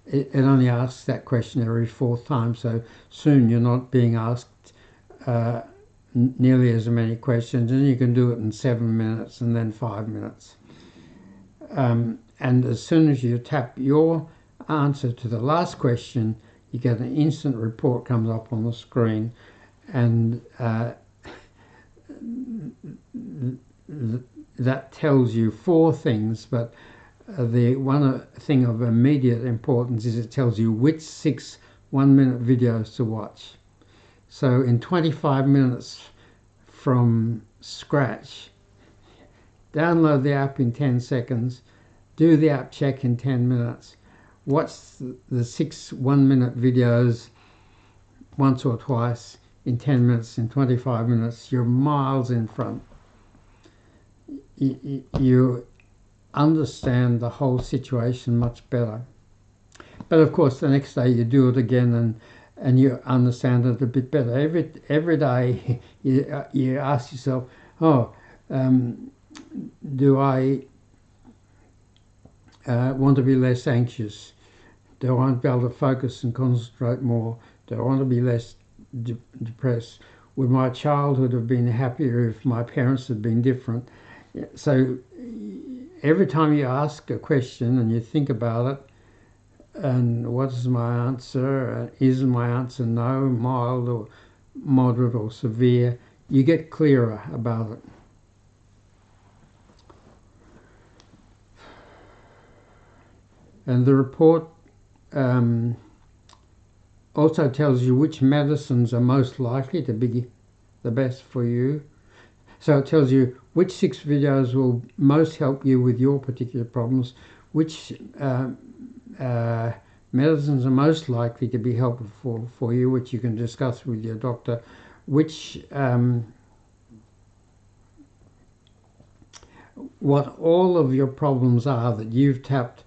it only asks that question every 4th time. So soon you're not being asked nearly as many questions, and you can do it in 7 minutes and then 5 minutes. And as soon as you tap your answer to the last question, you get an instant report comes up on the screen, and that tells you 4 things, but the one thing of immediate importance is it tells you which 6 one-minute videos to watch. So in 25 minutes from scratch, download the app in 10 seconds, do the app check in 10 minutes, watch the 6 1-minute videos once or twice in 10 minutes, in 25 minutes, you're miles in front. You understand the whole situation much better. But of course, the next day you do it again and you understand it a bit better. Every day you ask yourself, do I want to be less anxious? Do I want to be able to focus and concentrate more? Do I want to be less depressed? Would my childhood have been happier if my parents had been different? So every time you ask a question and you think about it, and what is my answer? Is my answer no, mild or moderate or severe? You get clearer about it. And the report also tells you which medicines are most likely to be the best for you. So it tells you which 6 videos will most help you with your particular problems, which medicines are most likely to be helpful for you, which you can discuss with your doctor, which what all of your problems are that you've tapped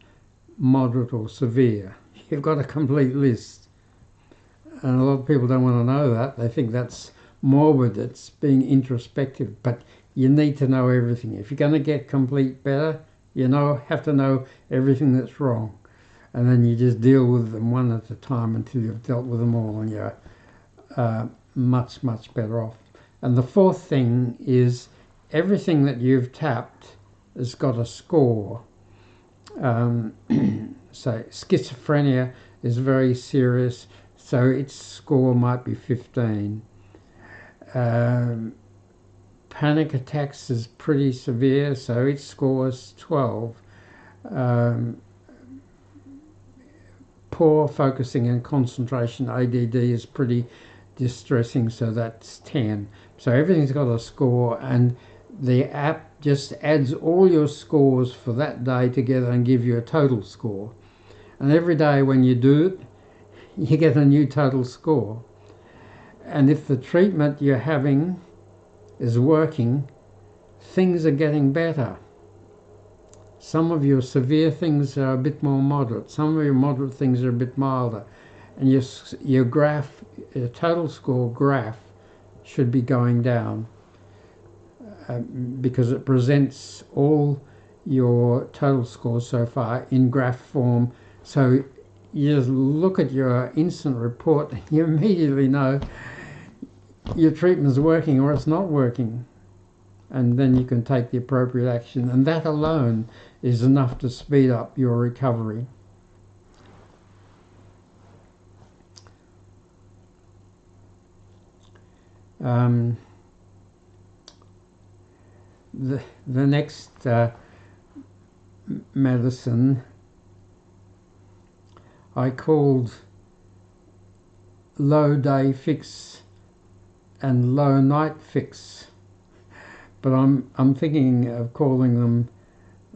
moderate or severe. You've got a complete list. And a lot of people don't want to know that. They think that's morbid, it's being introspective, but you need to know everything. If you're going to get complete better, you have to know everything that's wrong. And then you just deal with them one at a time until you've dealt with them all and you're much, much better off. And the fourth thing is everything that you've tapped has got a score. So schizophrenia is very serious, so its score might be 15. Panic attacks is pretty severe, so its score is 12. Poor focusing and concentration, ADD, is pretty distressing, so that's 10. So everything's got a score, and the app just adds all your scores for that day together and give you a total score. And every day when you do it, you get a new total score. And if the treatment you're having is working, things are getting better. Some of your severe things are a bit more moderate. Some of your moderate things are a bit milder. And your graph, your total score graph, should be going down because it presents all your total scores so far in graph form. So you just look at your instant report and you immediately know your treatment is working or it's not working. And then you can take the appropriate action. And that alone is enough to speed up your recovery. The next medicine I called low day fix and low night fix, but I'm thinking of calling them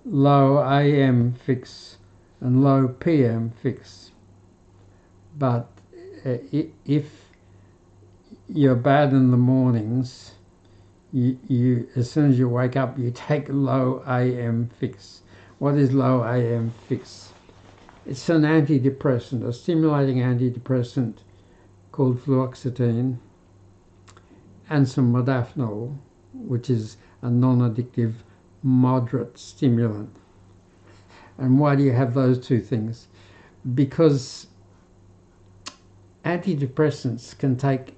low AM fix and low PM fix. But if you're bad in the mornings, you as soon as you wake up, you take low AM fix. What is low AM fix? It's an antidepressant, a stimulating antidepressant called fluoxetine, and some modafinil, which is a non-addictive moderate stimulant. And why do you have those two things? Because antidepressants can take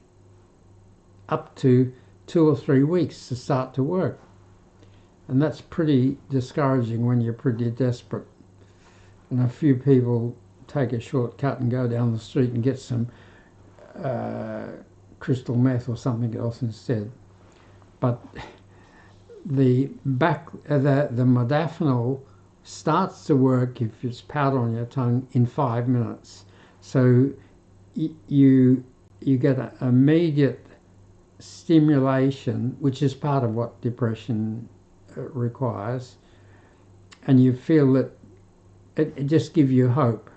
up to 2 or 3 weeks to start to work. And that's pretty discouraging when you're pretty desperate. And a few people take a shortcut and go down the street and get some crystal meth or something else instead. But the modafinil starts to work if it's powder on your tongue in 5 minutes. So you you get an immediate stimulation, which is part of what depression requires, and you feel that it just gives you hope,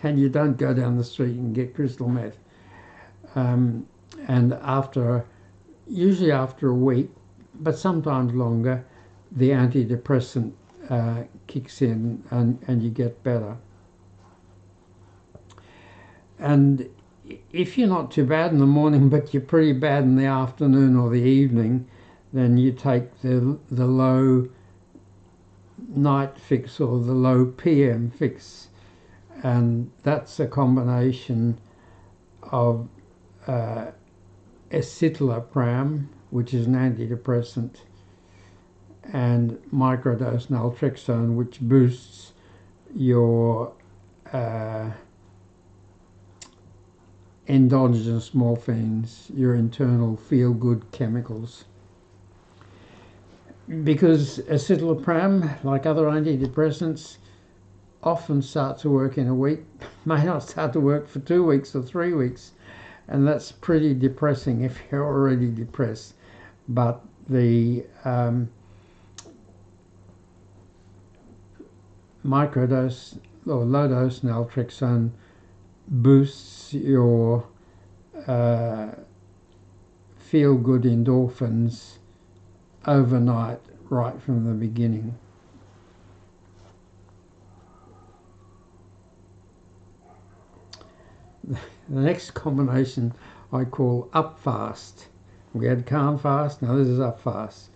and you don't go down the street and get crystal meth. And usually after a week, but sometimes longer, the antidepressant kicks in and you get better. And if you're not too bad in the morning, but you're pretty bad in the afternoon or the evening, then you take the low night fix or the low PM fix, and that's a combination of escitalopram, which is an antidepressant, and microdose naltrexone, which boosts your endogenous morphines, your internal feel-good chemicals. Because escitalopram, like other antidepressants, often starts to work in a week, may not start to work for 2 weeks or 3 weeks, and that's pretty depressing if you're already depressed. But the microdose or low-dose naltrexone boosts your feel-good endorphins overnight, right from the beginning. The next combination I call up fast. We had calm fast, now this is up fast.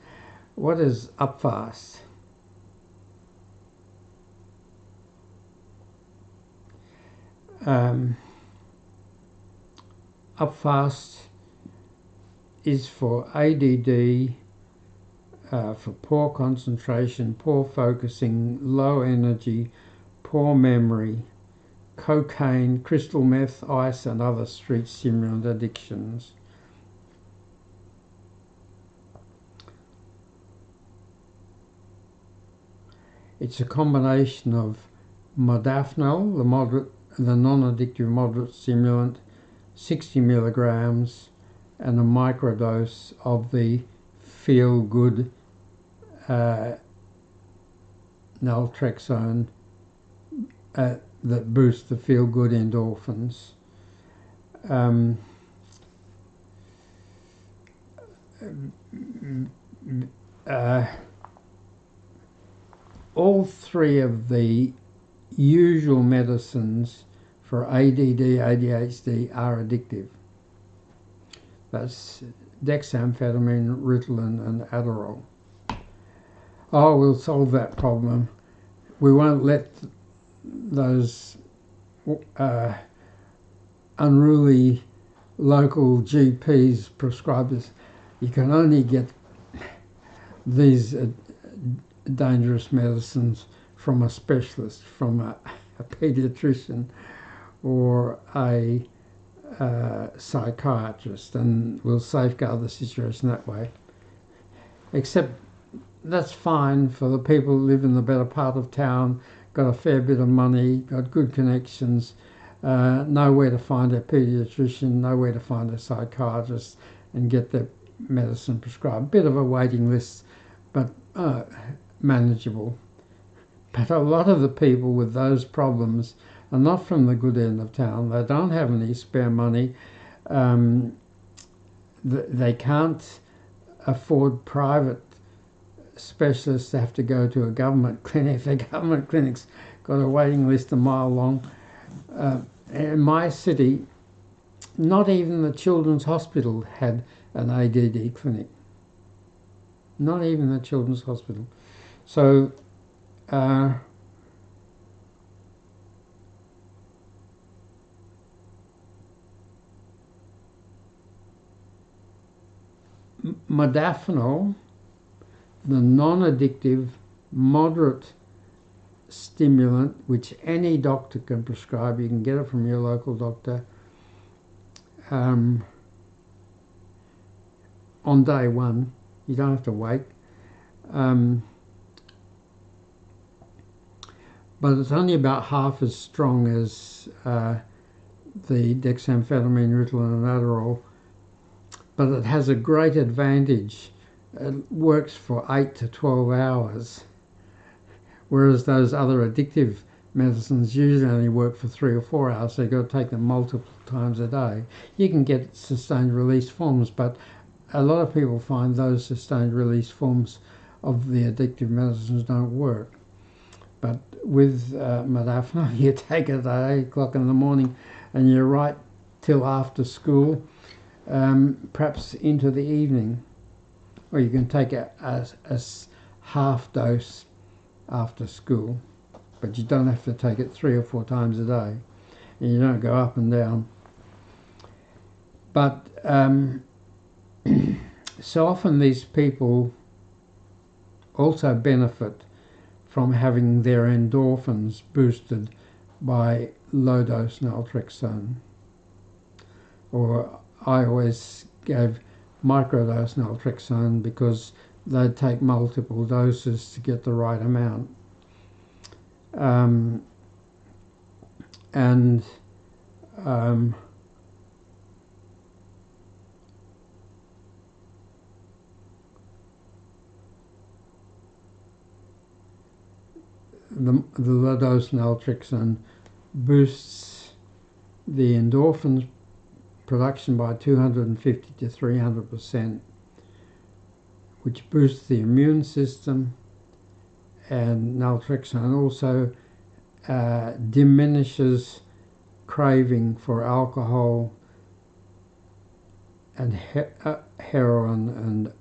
What is up fast? Up fast is for ADD, for poor concentration, poor focusing, low energy, poor memory, cocaine, crystal meth, ice and other street stimulant addictions. It's a combination of modafinil, the non-addictive moderate stimulant, 60 milligrams, and a microdose of the feel-good naltrexone that boosts the feel-good endorphins. All three of the usual medicines for ADD, ADHD are addictive. That's dexamphetamine, Ritalin and Adderall. Oh, we'll solve that problem. We won't let those unruly local GPs prescribe this. You can only get these dangerous medicines from a specialist, from a pediatrician or a psychiatrist, and we'll safeguard the situation that way. Except that's fine for the people who live in the better part of town, got a fair bit of money, got good connections, know where to find a pediatrician, know where to find a psychiatrist and get their medicine prescribed. Bit of a waiting list, but manageable. But a lot of the people with those problems are not from the good end of town. They don't have any spare money. They can't afford private specialists. They have to go to a government clinic. The government clinic's got a waiting list a mile long. In my city, not even the Children's Hospital had an ADD clinic. Not even the Children's Hospital. So modafinil, the non-addictive, moderate stimulant, which any doctor can prescribe, you can get it from your local doctor, on day one. You don't have to wait. But it's only about half as strong as the dexamphetamine, Ritalin and Adderall, but it has a great advantage. It works for 8 to 12 hours, whereas those other addictive medicines usually only work for 3 or 4 hours, so you've got to take them multiple times a day. You can get sustained release forms, but a lot of people find those sustained release forms of the addictive medicines don't work. But with modafinil, you take it at 8 o'clock in the morning and you're right till after school, perhaps into the evening. Or you can take a half dose after school, but you don't have to take it 3 or 4 times a day, and you don't go up and down. But so often these people also benefit from having their endorphins boosted by low-dose naltrexone. Or I always gave microdose naltrexone because they'd take multiple doses to get the right amount. The low-dose naltrexone boosts the endorphins production by 250 to 300%, which boosts the immune system, and naltrexone also diminishes craving for alcohol and heroin and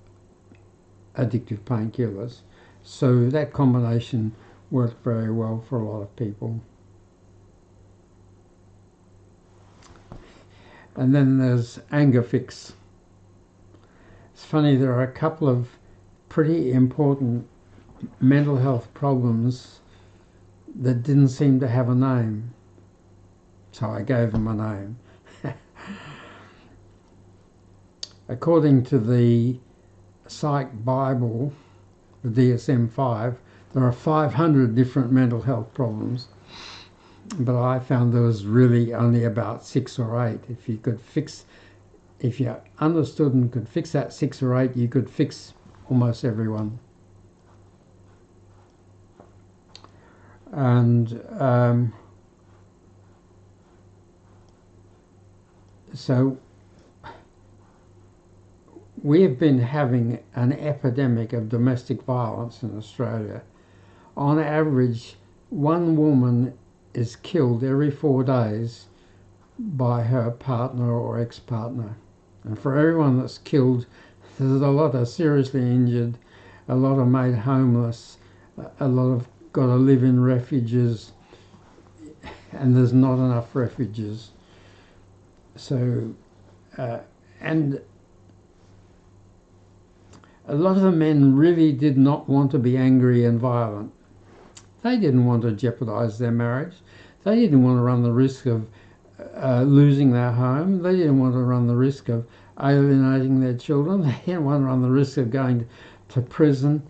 addictive painkillers. So that combination worked very well for a lot of people. And then there's Angafix. It's funny, there are a couple of pretty important mental health problems that didn't seem to have a name, so I gave them a name. According to the Psych Bible, the DSM-5, there are 500 different mental health problems, but I found there was really only about 6 or 8. If you understood and could fix that 6 or 8, you could fix almost everyone. And so we have been having an epidemic of domestic violence in Australia. On average, one woman is killed every 4 days by her partner or ex-partner. And for everyone that's killed, there's a lot are seriously injured, a lot are made homeless, a lot have got to live in refuges, and there's not enough refuges. So, and a lot of the men really did not want to be angry and violent. They didn't want to jeopardize their marriage. They didn't want to run the risk of losing their home. They didn't want to run the risk of alienating their children. They didn't want to run the risk of going to prison.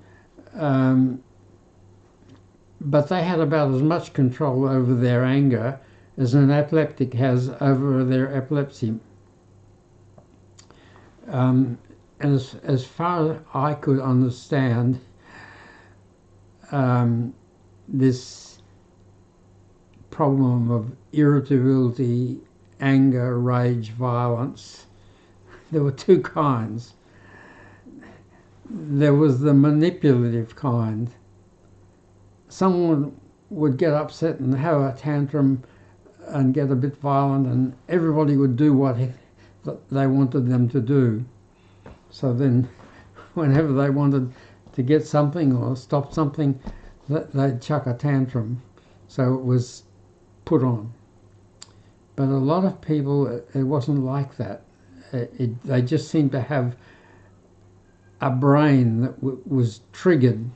But they had about as much control over their anger as an epileptic has over their epilepsy. And as far as I could understand, this problem of irritability, anger, rage, violence, there were 2 kinds. There was the manipulative kind. Someone would get upset and have a tantrum and get a bit violent, and everybody would do what they wanted them to do. So then whenever they wanted to get something or stop something, they'd chuck a tantrum. So it was put on. But a lot of people, it wasn't like that. They just seemed to have a brain that was triggered,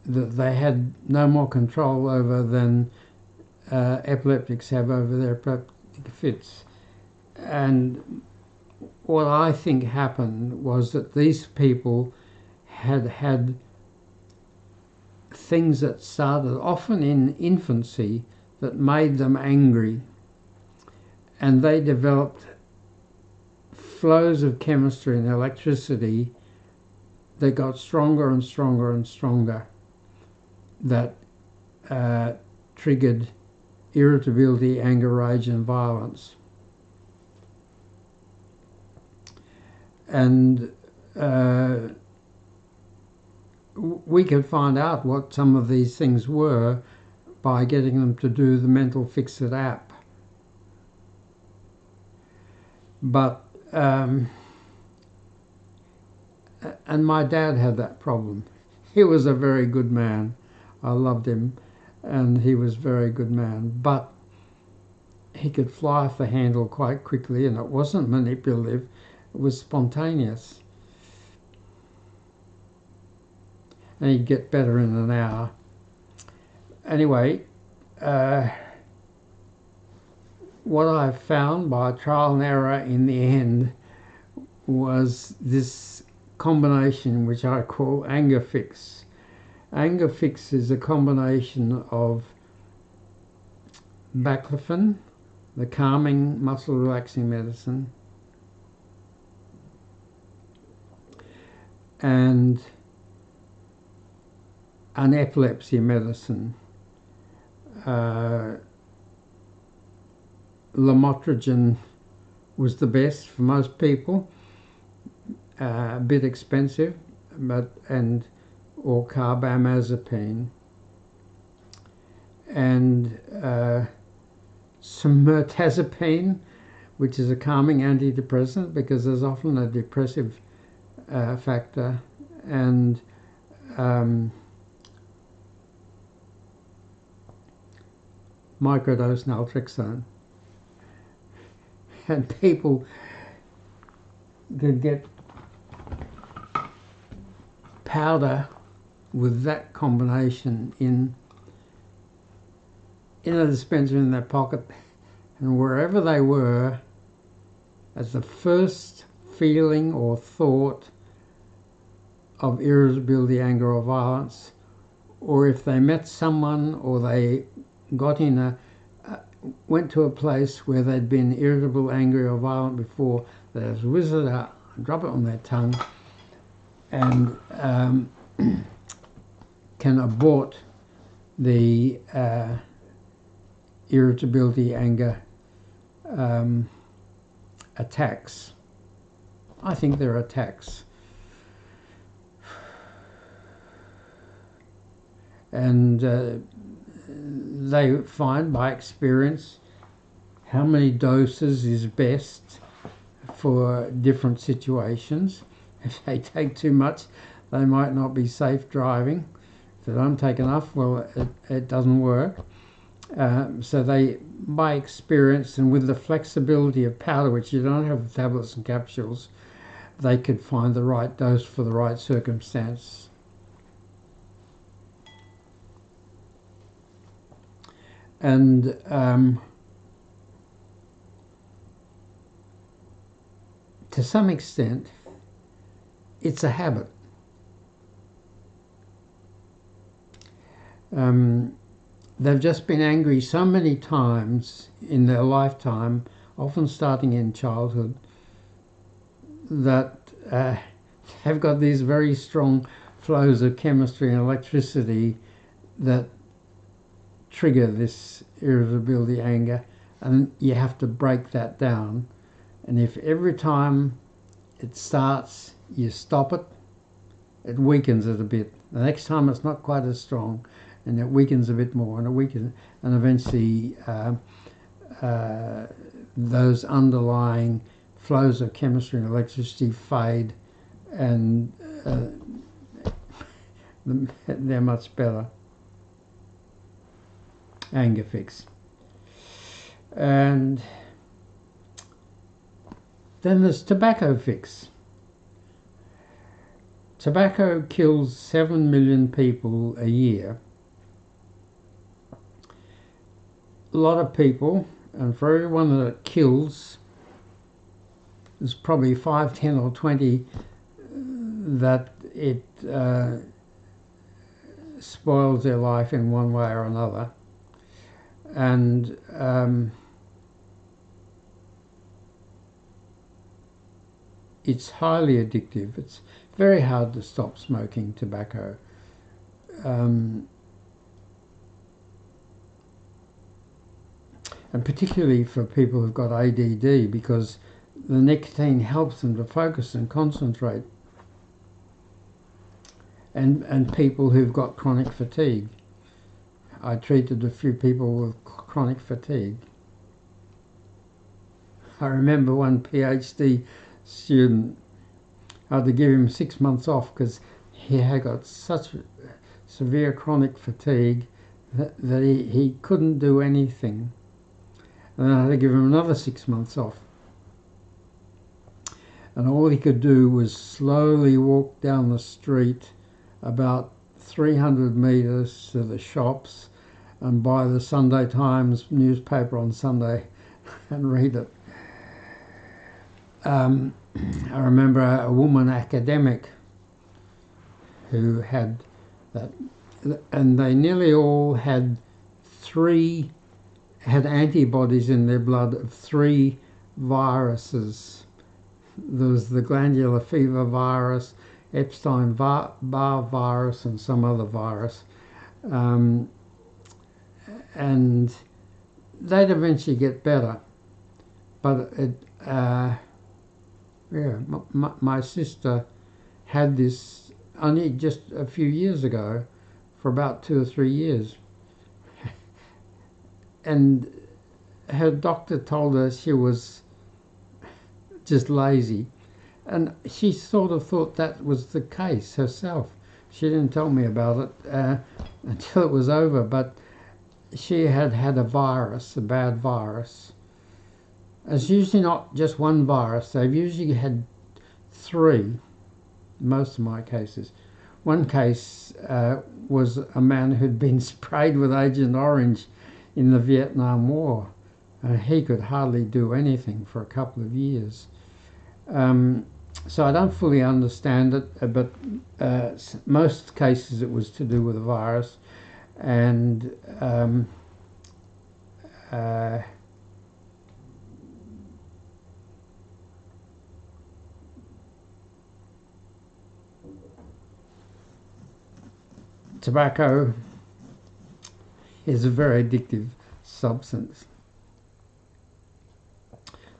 that they had no more control over than epileptics have over their epileptic fits. And what I think happened was that these people had things that started often in infancy that made them angry. and they developed flows of chemistry and electricity that got stronger and stronger and stronger, that triggered irritability, anger, rage and violence. And we could find out what some of these things were by getting them to do the Mental Fix-It app. But and my dad had that problem. He was a very good man. I loved him, and he was a very good man. But he could fly off the handle quite quickly, and it wasn't manipulative, it was spontaneous. And he'd get better in an hour. Anyway, what I found by trial and error in the end was this combination which I call Anger Fix. Anger Fix is a combination of baclofen, the calming muscle relaxing medicine, and an epilepsy medicine, lamotrigine was the best for most people, a bit expensive, or carbamazepine, and some mirtazapine, which is a calming antidepressant because there's often a depressive factor, and microdose naltrexone. And people could get powder with that combination in a dispenser in their pocket, and wherever they were, as the first feeling or thought of irritability, anger or violence, or if they met someone or they got in went to a place where they'd been irritable, angry or violent before, they just whiz it out, drop it on their tongue, and can abort the irritability, anger attacks. I think they're attacks. And they find by experience how many doses is best for different situations. If they take too much, they might not be safe driving. If they don't take enough, well, it doesn't work. So they, by experience and with the flexibility of powder, which you don't have with tablets and capsules, they could find the right dose for the right circumstance. And to some extent, it's a habit. They've just been angry so many times in their lifetime, often starting in childhood, that they've got these very strong flows of chemistry and electricity that trigger this irritability, anger, and you have to break that down. And if every time it starts you stop it, it weakens it a bit. The next time it's not quite as strong, and it weakens a bit more, and it weakens, and eventually those underlying flows of chemistry and electricity fade, and they're much better. Anger Fix. And then there's Tobacco Fix. Tobacco kills 7 million people a year. A lot of people, and for everyone that it kills, there's probably 5, 10 or 20 that it spoils their life in one way or another. And it's highly addictive. It's very hard to stop smoking tobacco. And particularly for people who've got ADD, because the nicotine helps them to focus and concentrate. And people who've got chronic fatigue. I treated a few people with chronic fatigue. I remember one PhD student, I had to give him 6 months off because he had got such severe chronic fatigue that he couldn't do anything. And I had to give him another 6 months off. And all he could do was slowly walk down the street about 300 metres to the shops and buy the Sunday Times newspaper on Sunday and read it. I remember a woman academic who had that, and they nearly all had antibodies in their blood of 3 viruses. There was the glandular fever virus, Epstein-Barr virus, and some other virus. And they'd eventually get better. But my sister had this only just a few years ago for about 2 or 3 years. And her doctor told her she was just lazy. And she sort of thought that was the case herself. She didn't tell me about it until it was over, but she had had a virus, a bad virus. It's usually not just one virus. They've usually had 3, most of my cases. One case was a man who'd been sprayed with Agent Orange in the Vietnam War. He could hardly do anything for a couple of years. So I don't fully understand it, but most cases it was to do with a virus. And tobacco is a very addictive substance.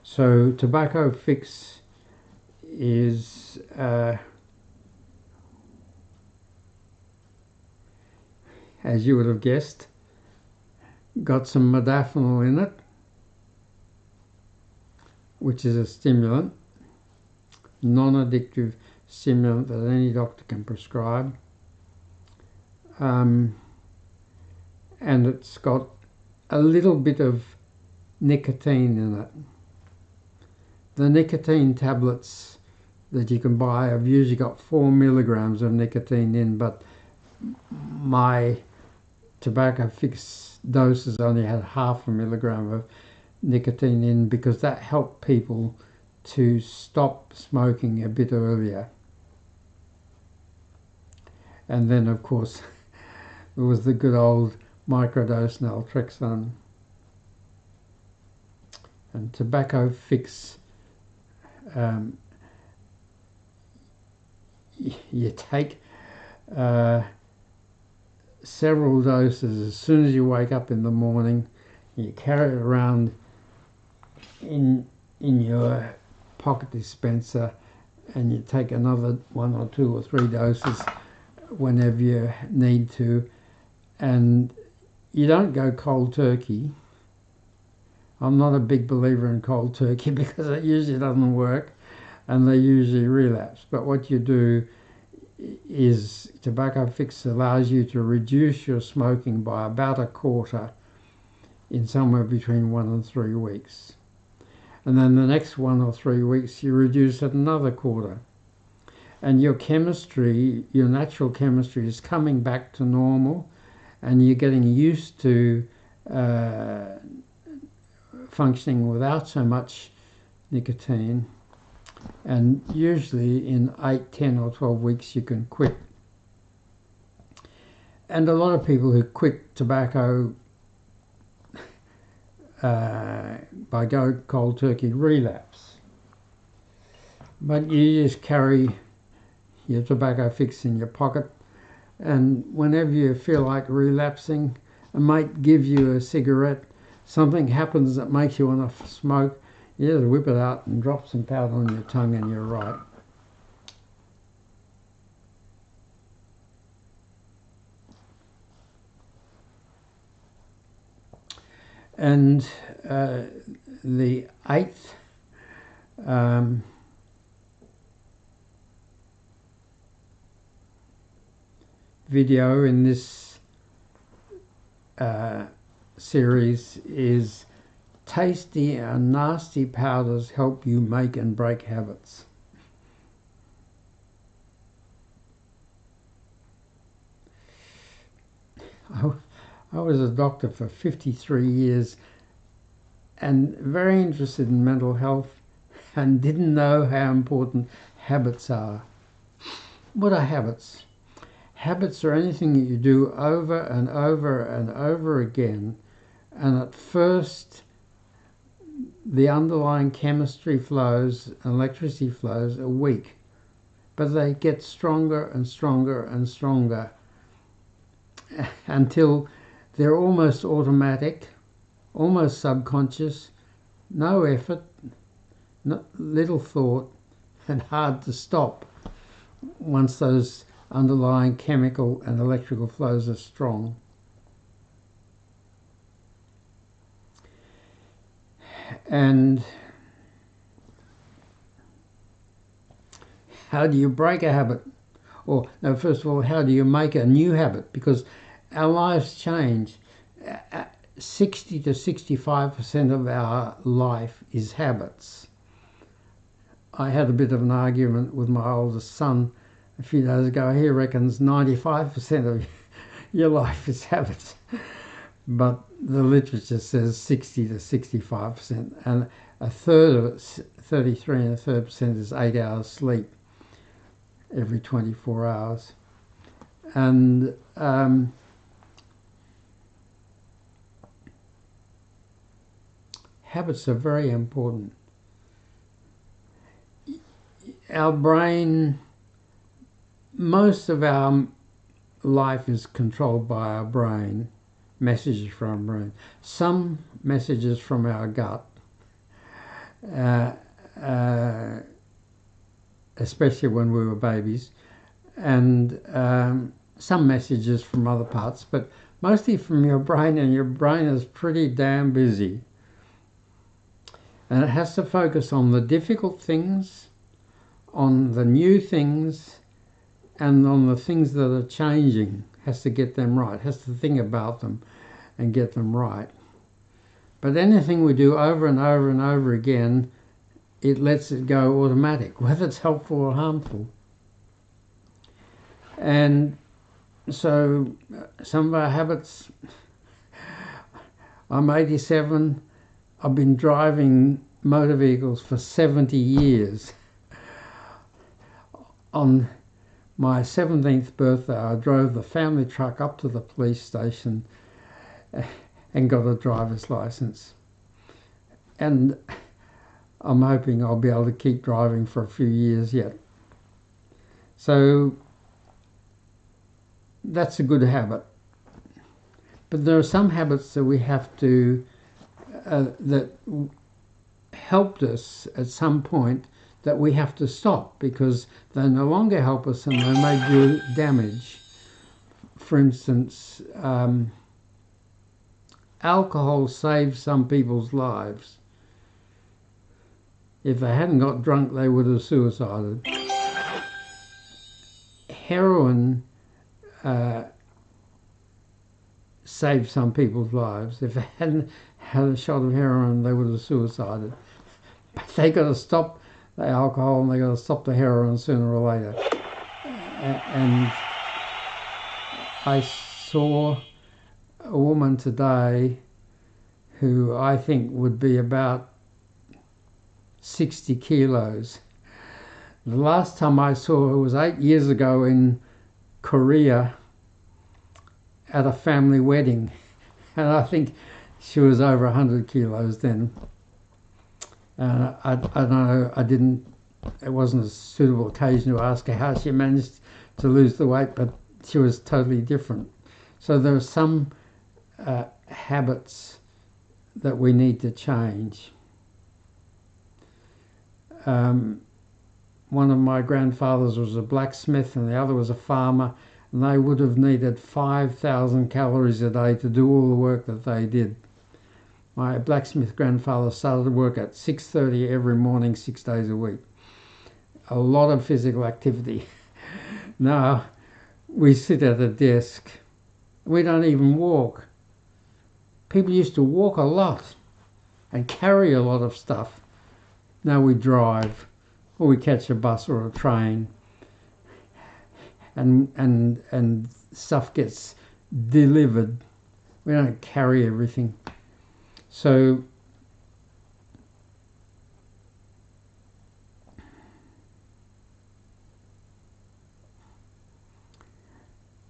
So Tobacco Fix is as you would have guessed, got some modafinil in it, which is a stimulant, non-addictive stimulant that any doctor can prescribe. And it's got a little bit of nicotine in it. The nicotine tablets that you can buy have usually got 4 milligrams of nicotine in, but my Tobacco Fix doses only had 0.5 milligram of nicotine in, because that helped people to stop smoking a bit earlier. And then, of course, there was the good old microdose naltrexone. And Tobacco Fix, you take several doses as soon as you wake up in the morning. You carry it around in your pocket dispenser, and you take another 1 or 2 or 3 doses whenever you need to. And you don't go cold turkey. I'm not a big believer in cold turkey because it usually doesn't work and they usually relapse. But what you do is Tobacco Fix allows you to reduce your smoking by about 1/4 in somewhere between 1 and 3 weeks. And then the next 1 or 3 weeks you reduce it another 1/4. And your chemistry, your natural chemistry, is coming back to normal, and you're getting used to functioning without so much nicotine. And usually in 8, 10 or 12 weeks you can quit. And a lot of people who quit tobacco by go cold turkey relapse. But you just carry your tobacco fix in your pocket, and whenever you feel like relapsing, it might give you a cigarette, something happens that makes you want to smoke, you just whip it out and drop some powder on your tongue and you're right. And the eighth video in this series is tasty and nasty powders help you make and break habits. I was a doctor for 53 years and very interested in mental health and didn't know how important habits are. What are habits? Habits are anything that you do over and over and over again, and at first the underlying chemistry flows and electricity flows are weak, but they get stronger and stronger and stronger until they're almost automatic, almost subconscious, no effort, little thought, and hard to stop once those underlying chemical and electrical flows are strong. And how do you break a habit? Or, no, first of all, how do you make a new habit? Because our lives change. 60 to 65% of our life is habits. I had a bit of an argument with my oldest son a few days ago. He reckons 95% of your life is habits. But the literature says 60 to 65%. And a third of it, 33 and a third percent, is 8 hours sleep every 24 hours. And habits are very important. Our brain, most of our life is controlled by our brain, messages from our brain. Some messages from our gut, especially when we were babies, and some messages from other parts, but mostly from your brain, and your brain is pretty damn busy. And it has to focus on the difficult things, on the new things, and on the things that are changing. Has to get them right, has to think about them and get them right. But anything we do over and over and over again, it lets it go automatic, whether it's helpful or harmful. And so some of our habits, I'm 87, I've been driving motor vehicles for 70 years. On my 17th birthday, I drove the family truck up to the police station and got a driver's license. And I'm hoping I'll be able to keep driving for a few years yet. So that's a good habit. But there are some habits that we have to, that helped us at some point, that we have to stop because they no longer help us and they may do damage. For instance, alcohol saves some people's lives. If they hadn't got drunk, they would have suicided. Heroin saved some people's lives. If they hadn't had a shot of heroin, they would have suicided. But they got to stop the alcohol and they got to stop the heroin sooner or later. And I saw a woman today who I think would be about 60 kilos. The last time I saw her was 8 years ago in Korea at a family wedding, and I think she was over 100 kilos then. And I don't know, I didn't it wasn't a suitable occasion to ask her how she managed to lose the weight, but she was totally different. So there are some habits that we need to change. One of my grandfathers was a blacksmith and the other was a farmer, and they would have needed 5,000 calories a day to do all the work that they did. My blacksmith grandfather started work at 6:30 every morning, 6 days a week. A lot of physical activity. Now we sit at a desk. We don't even walk. People used to walk a lot and carry a lot of stuff. Now we drive, or we catch a bus or a train, and stuff gets delivered. We don't carry everything. So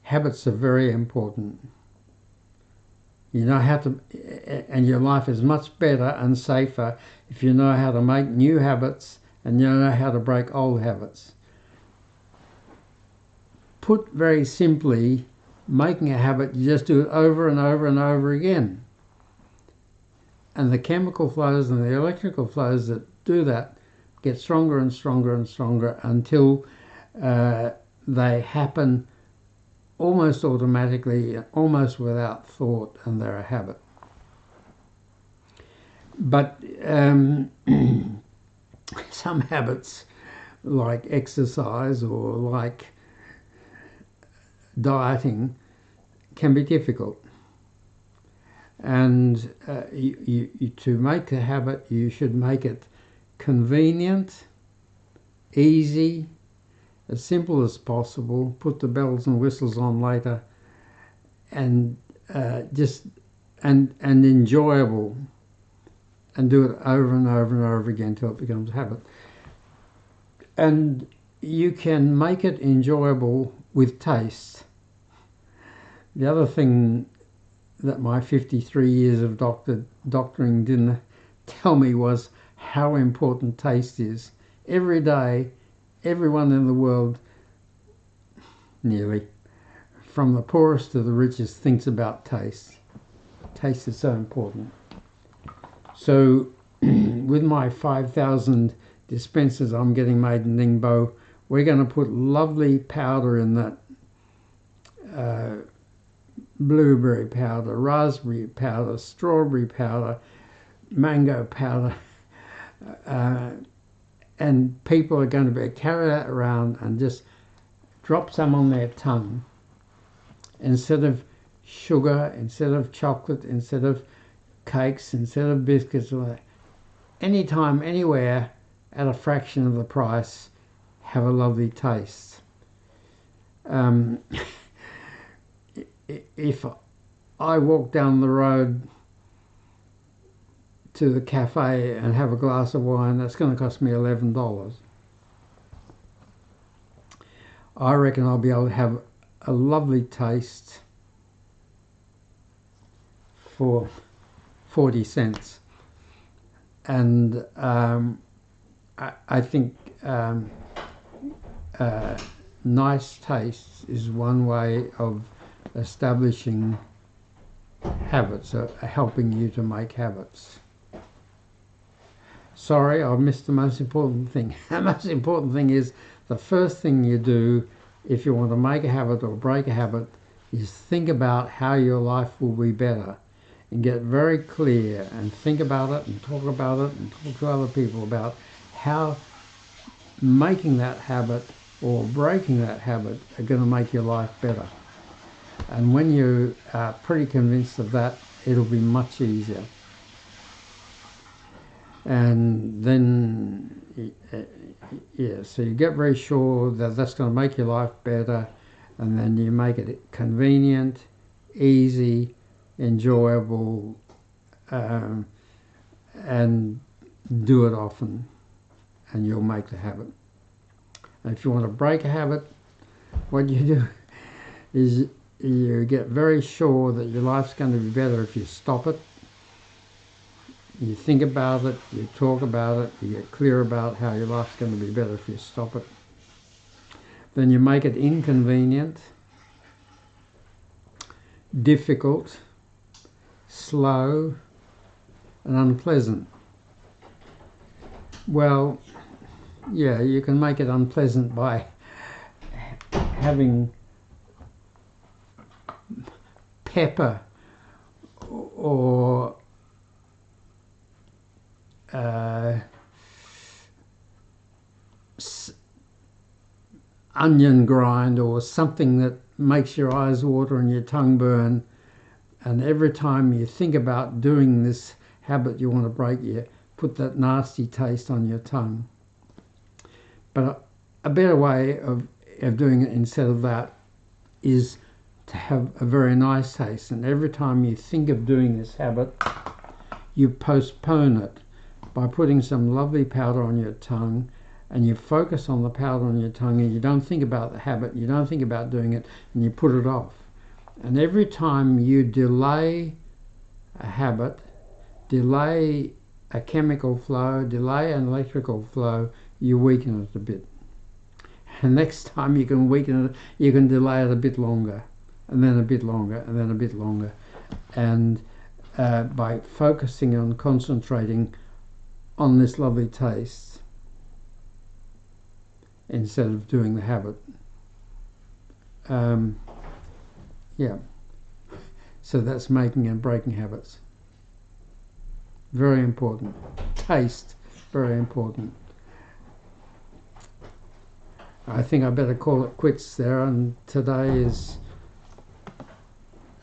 habits are very important. You know how to, and your life is much better and safer if you know how to make new habits and you know how to break old habits. Put very simply, making a habit, you just do it over and over and over again. And the chemical flows and the electrical flows that do that get stronger and stronger and stronger until they happen almost automatically, almost without thought, and they're a habit. But some habits, like exercise or like dieting, can be difficult. And to make a habit, you should make it convenient, easy, as simple as possible. Put the bells and whistles on later, and enjoyable, and do it over and over and over again until it becomes a habit. And you can make it enjoyable with taste. The other thing that my 53 years of doctoring didn't tell me was how important taste is. Every day, everyone in the world, nearly, from the poorest to the richest, thinks about taste. Taste is so important. So with my 5,000 dispensers I'm getting made in Ningbo, we're going to put lovely powder in that, blueberry powder, raspberry powder, strawberry powder, mango powder, and people are going to be carry that around and just drop some on their tongue instead of sugar, instead of chocolate, instead of cakes, instead of biscuits. Anytime, anywhere, at a fraction of the price, have a lovely taste. If I walk down the road to the cafe and have a glass of wine, that's going to cost me $11. I reckon I'll be able to have a lovely taste for 40 cents. And I think nice taste is one way of establishing habits, helping you to make habits. Sorry, I missed the most important thing. The most important thing is the first thing you do if you want to make a habit or break a habit is think about how your life will be better, and get very clear and think about it and talk about it and talk to other people about how making that habit or breaking that habit are going to make your life better. And when you are pretty convinced of that, it'll be much easier. And then, so you get very sure that that's going to make your life better, and then you make it convenient, easy, enjoyable, and do it often, and you'll make the habit. And if you want to break a habit, what you do is you get very sure that your life's going to be better if you stop it. You think about it, you talk about it, you get clear about how your life's going to be better if you stop it. Then you make it inconvenient, difficult, slow, and unpleasant. Well, yeah, you can make it unpleasant by having pepper or onion grind or something that makes your eyes water and your tongue burn, and every time you think about doing this habit you want to break, you put that nasty taste on your tongue. But a better way of doing it instead of that is to have a very nice taste, and every time you think of doing this habit you postpone it by putting some lovely powder on your tongue, and you focus on the powder on your tongue and you don't think about the habit, you don't think about doing it, and you put it off. And every time you delay a habit, delay a chemical flow, delay an electrical flow, you weaken it a bit. And next time you can weaken it, you can delay it a bit longer, and then a bit longer, and then a bit longer. And by focusing on concentrating on this lovely taste instead of doing the habit. Yeah. So that's making and breaking habits. Very important. Taste, very important. I think I better call it quits there, and today is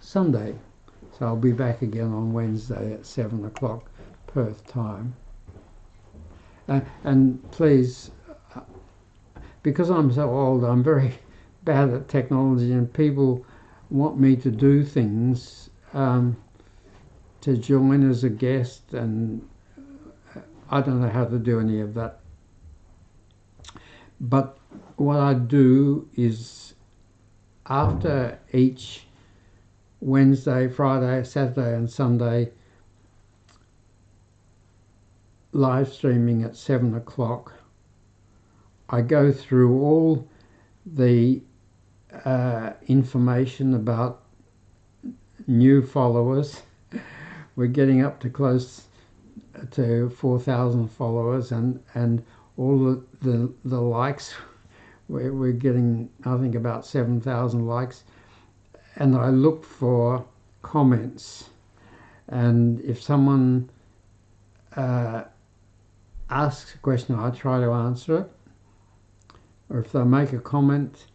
Sunday. So I'll be back again on Wednesday at 7 o'clock Perth time. And please, because I'm so old, I'm very bad at technology, and people want me to do things to join as a guest, and I don't know how to do any of that. But what I do is after each Wednesday, Friday, Saturday and Sunday live streaming at 7 o'clock, I go through all the information about new followers. We're getting up to close to 4,000 followers, and all the likes. We're getting, I think, about 7,000 likes, and I look for comments, and if someone asks a question, I try to answer it, or if they make a comment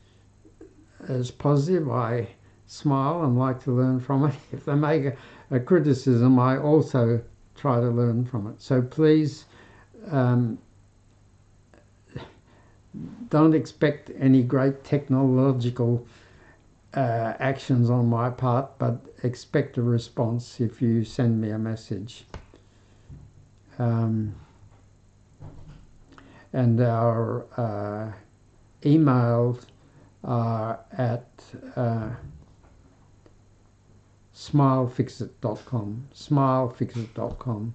as positive, I smile and like to learn from it. If they make a criticism, I also try to learn from it. So please don't expect any great technological actions on my part, but expect a response if you send me a message. And our emails are at smilefixit.com, smilefixit.com.